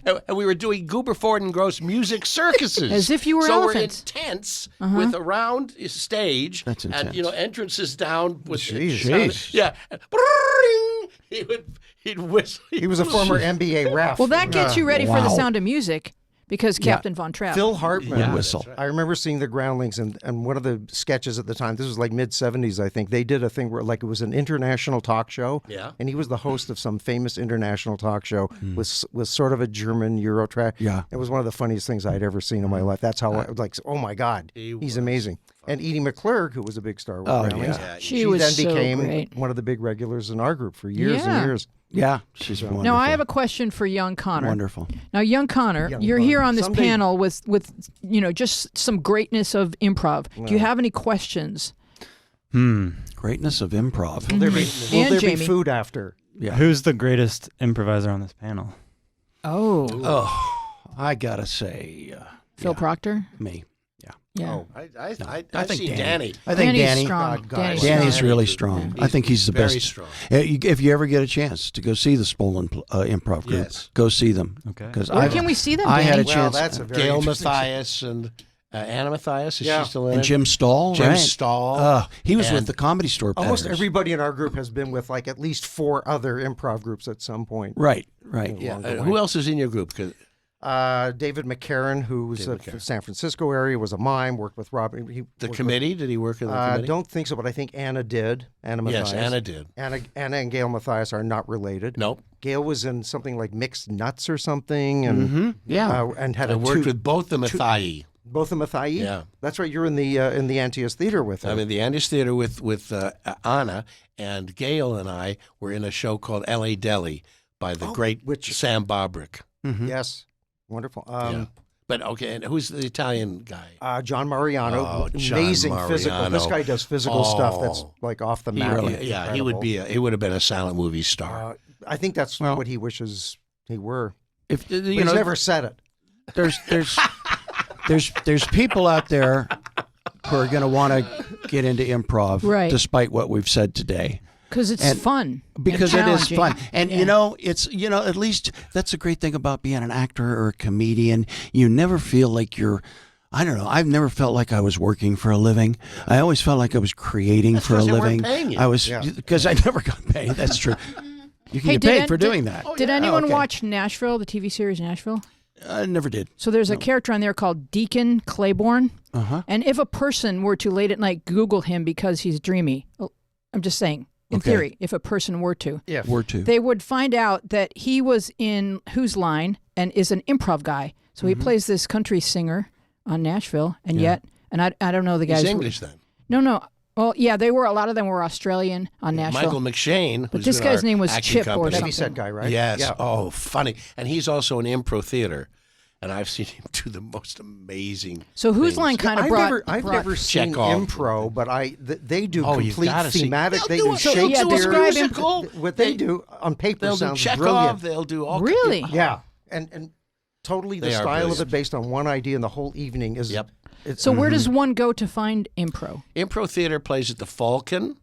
And we were doing Goober Ford and Gross music circuses. As if you were so elephants. we're in tents with a round stage. That's and, intense. entrances down with Jeez. Yeah. He'd whistle. He was a former NBA ref. Well, that gets you ready for the Wow. Sound of Music because Yeah. Captain Von Trapp. Phil Hartman. Yeah. Whistle. I remember seeing the Groundlings, and one of the sketches at the time, this was like mid-'70s, I think, they did a thing where like it was an international talk show. Yeah. And he was the host of some famous international talk show with sort of a German Euro track. Yeah. It was one of the funniest things I'd ever seen in my life. That's how I was like, oh my God, he's amazing. And Edie McClurg, who was a big star with Oh, Groundlings, yeah. She was then so became great. one of the big regulars in our group for years Yeah. and years. Yeah, she's wonderful. Now, I have a question for young Connor. Wonderful. Now, young Connor, Young you're here Connor. on this Someday- panel with just some greatness of improv. Do you have any questions? Greatness of improv. Will there be And be Jamie. food after? Yeah. Who's the greatest improviser on this panel? Oh, I gotta say, Phil Proctor? me. Yeah. Oh, I I think see Danny. Danny. I think Danny's Danny. strong. God, Danny's Danny's strong. really strong. Yeah. I think he's the Very best. strong. If you ever get a chance to go see the Spollen improv group, Yes. go see them. Okay. Because Where can we see them, I had a Danny? chance. Well, that's a very Gail interesting- Mathias and Anna Mathias. Is Yeah. she still in and it? Jim Stahl. Jim right? Stahl. He was with And the Comedy Store. Almost Peddlers. everybody in our group has been with like at least 4 other improv groups at some point. Right. Yeah. along the Who way. else is in your group? 'Cause David McCarran, who was David from McCarran. San Francisco area, was a mime, worked with Rob. He the worked committee? Did he work in the With, committee? don't think so, but I think Anna did. Anna Mathias. Yes, Anna did. Anna and Gail Mathias are not related. Nope. Gail was in something like Mixed Nuts or something, and and had I a worked two- with both the Mathai. both the Mathai. Yeah. That's right. You're in the Antius Theater with her. I'm in the Andes Theater with Anna, and Gail and I were in a show called L.A. Deli by the great Sam Bobrick. Yes, wonderful. Yeah. But okay, and who's the Italian guy? John Mariano, Oh, John amazing physical. Mariano. This guy does physical stuff that's like off the map. Yeah, he would be. He would have been a silent movie star. I think that's what he wishes he were. If But you he's know, never said it. there's people out there who are going to want to get into improv, Right. despite what we've said today. Because it's And- fun. Because and it is fun. challenging. And, it's, at least that's a great thing about being an actor or a comedian. You never feel like you're, I don't know, I've never felt like I was working for a living. I always felt like I was creating for a because they weren't living. paying you. I was, because I never got paid. That's true. You can Hey, get did paid an- for did- doing that. Did anyone okay. watch Nashville, the TV series Nashville? I never did. So there's a character on there called Deacon Claiborne. Uh-huh. And if a person were to late at night Google him because he's dreamy, I'm just saying, in Okay. theory, if a person were to, Were to. they would find out that he was in Who's Line and is an improv guy. So he plays this country singer on Nashville, and yet, and I don't know the guy's He's English then. No. Well, yeah, they were. A lot of them were Australian on Nashville. Michael McShane. But this guy's name was Chip or something. Heavyset guy, right? Yes. Yeah. Oh, funny. And he's also in improv theater. And I've seen him do the most amazing. So whose things. line kind of brought? I've never seen Chekhov. impro, but they do Oh, you've complete gotta see- thematic. They They'll do do a Shakespeare. describe musical. What they do on paper They'll do sounds Chekhov. brilliant. They'll do all. Really? Yeah, and totally the They are style of brilliant. it based on one idea, and the whole evening is. Yep. So where does one go to find impro? Improv theater plays at the Falcon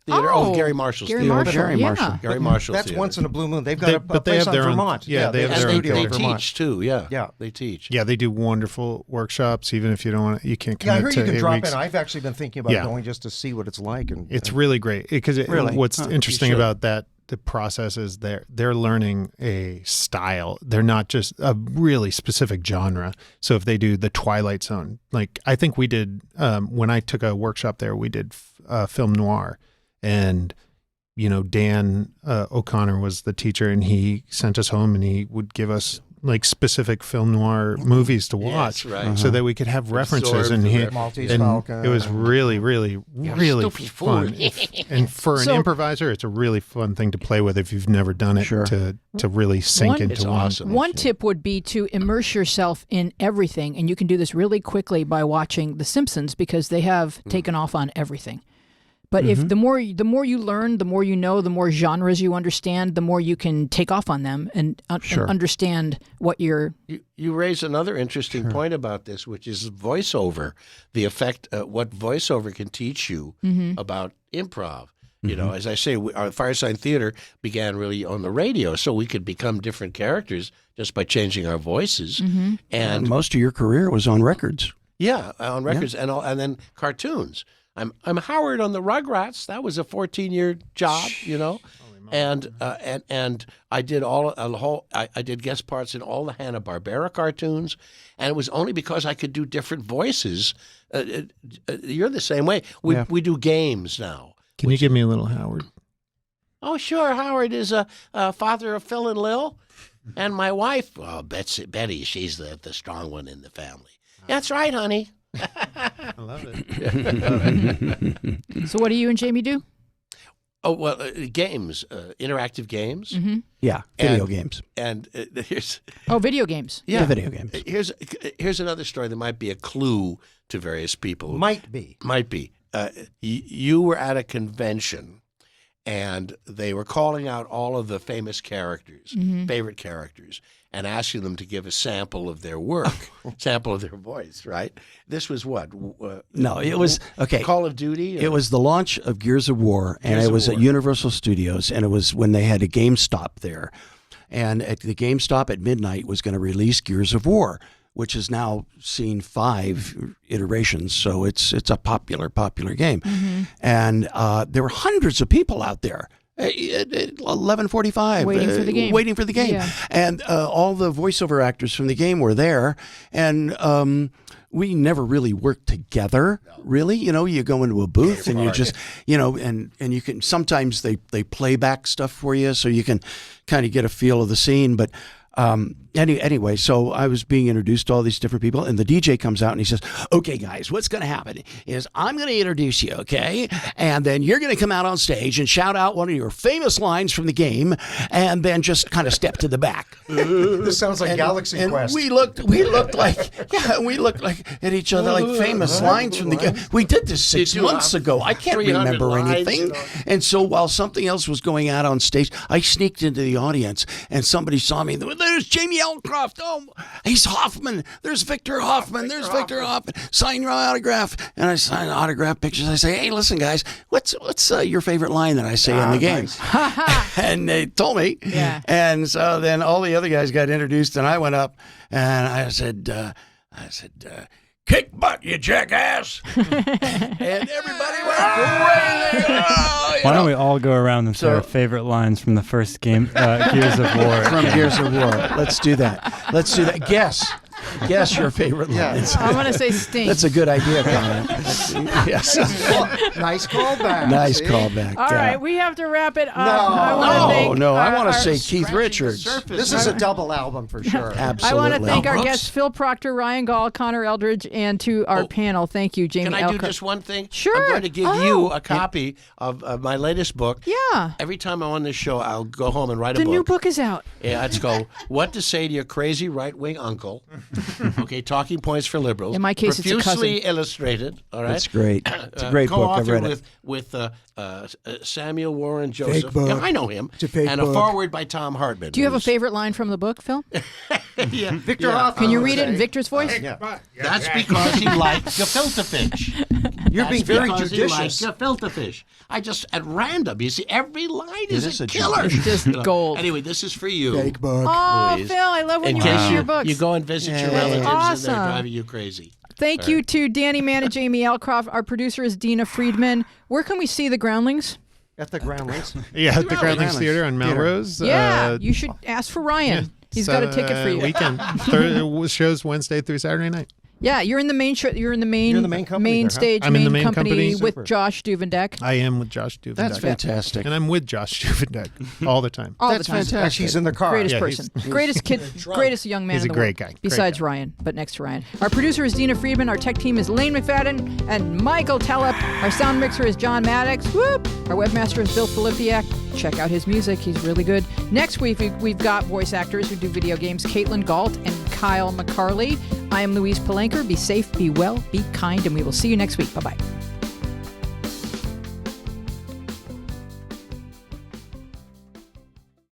Theater. Oh, Gary Marshall's Gary theater. Marshall, Gary yeah. Marshall. Gary Marshall That's theater. once in a blue moon. They've got They- a but they place have on their own- Vermont. yeah, they have have a their own studio they in Vermont. teach too. Yeah. Yeah. They teach. Yeah, they do wonderful workshops, even if you don't want to, you can't Yeah, I commit heard to you can 8 drop weeks. in. I've actually been thinking about Yeah. going just to see what it's like, and It's really great because Really? what's Huh, interesting you should. about that the process is they're learning a style. They're not just a really specific genre. So if they do the Twilight Zone, like I think we did when I took a workshop there, we did film noir, and Dan O'Connor was the teacher, and he sent us home and he would give us like specific film noir movies to watch, right. so that we could have references. Absorb And the he, references. Maltese and Falcon. it was really, really, really stupid fun. fool. And for an So- improviser, it's a really fun thing to play with if you've never done it. Sure. To really sink One- into It's one. awesome. One tip would be to immerse yourself in everything, and you can do this really quickly by watching The Simpsons because they have taken off on everything. But if the more you learn, the more you know, the more genres you understand, the more you can take off on them and understand what you're. You raise another interesting point about this, which is voiceover, the effect, what voiceover can teach you about improv. You know, as I say, our Firesign Theater began really on the radio, so we could become different characters just by changing our voices. And And most of your career was on records. yeah, on records and then cartoons. I'm Howard on the Rugrats. That was a 14-year job, and I did I did guest parts in all the Hanna-Barbera cartoons, and it was only because I could do different voices. You're the same way. We do games now. Can you give me a little Howard? Oh, sure. Howard is a father of Phil and Lil, and my wife, Betty. She's the strong one in the family. That's right, honey. I love it. So what do you and Jamie do? Oh well, games, interactive games, Yeah, video games. and here's Video games. Yeah, video games. here's another story that might be a clue to various people. Might be. You were at a convention, and they were calling out all of the famous characters, favorite characters, and asking them to give a sample of their work, sample of their voice. Right? This was what? No, it was okay. Call of Duty. It was the launch of Gears of War, and Gears it of was War. at Universal Studios, and it was when they had a GameStop there. And at the GameStop at midnight was going to release Gears of War, which has now seen 5 iterations, so it's a popular game. And there were hundreds of people out there. At 11:45, Waiting for the game. Yeah. And all the voiceover actors from the game were there, and we never really worked together. Really, you go into a booth and you just, and you can sometimes they play back stuff for you, so you can kind of get a feel of the scene. But anyway, so I was being introduced to all these different people, and the DJ comes out and he says, "Okay, guys, what's going to happen is I'm going to introduce you, okay? And then you're going to come out on stage and shout out one of your famous lines from the game, and then just kind of step to the back." This sounds like Galaxy and Quest. we looked like at each other like famous lines from the game. We did this 6 months ago. I can't 300 remember lines, anything. And so while something else was going out on stage, I sneaked into the audience, and somebody saw me. There's Jamie Elcroft. Oh, he's Hoffman. There's Victor Hoffman. There's Victor Hoffman. Sign your autograph. And I sign autograph pictures. I say, "Hey, listen, guys, what's your favorite line that I say in the game?" And they told me. Yeah. And so then all the other guys got introduced, and I went up and I said, "Kick butt, you jackass!" And everybody went crazy. Why don't we all go around and say So- our favorite lines from the first game, Gears of War? From Gears of War. Let's do that. Guess. Guess your favorite lines. I'm going to say stink. That's a good idea, Connor. Yes. Nice callback. Nice callback. All right, we have to wrap it up. I want to say Keith Richards. This is a double album for sure. Absolutely. I want to thank our guests, Phil Proctor, Ryan Gaul, Connor Eldredge, and to our panel. Thank you, Jamie Can I Elkhart. do just one thing? Sure. I'm going to give you a copy of my latest book. Yeah. Every time I'm on this show, I'll go home and write a book. The new book is out. Yeah, let's go. What to say to your crazy right-wing uncle. Okay, talking points for liberals. In my case, it's a cousin. Profusely illustrated. All right. That's great. It's a great book. I've read it. With Samuel Warren Joseph. Fake book. Yeah, I know him. It's a fake and book. a foreword by Tom Hartman. Do you have a favorite line from the book, Phil? Yeah. Victor Hoffman. Can you read it in Victor's voice? That's because he liked gefilte fish. You're being very because judicious. He liked gefilte fish. I just, at random, you see, every line is a killer. It's just gold. Anyway, this is for you. Fake book. Oh, Louise. Phil, I love when In you case read your books. you go and visit your relatives and Awesome. they're driving you crazy. Thank you to Danny Mann and Jamie Elcroft. Our producer is Dina Friedman. Where can we see the Groundlings? At the Groundlings. Yeah, at the Groundlings Theater on Melrose. Yeah, you should ask for Ryan. He's got a ticket for you. Weekend. Shows Wednesday through Saturday night. Yeah, you're in the main show. You're in the main company there, huh? stage, I'm in the main company. with Josh Duvendeck. I am with Josh Duvendeck. That's fantastic. And I'm with Josh Duvendeck all the time. All That's the time. fantastic. She's in the car. Greatest Yeah, person, he's greatest kid, greatest young man He's in a the great world. guy. Besides Ryan, but next to Ryan. Our producer is Dina Friedman. Our tech team is Lane McFadden and Michael Tellep. Our sound mixer is John Maddox. Whoop! Our webmaster is Bill Filipiak. Check out his music. He's really good. Next week, we've got voice actors who do video games, Caitlin Galt and Kyle McCarley. I am Louise Palanker. Be safe, be well, be kind, and we will see you next week. Bye-bye.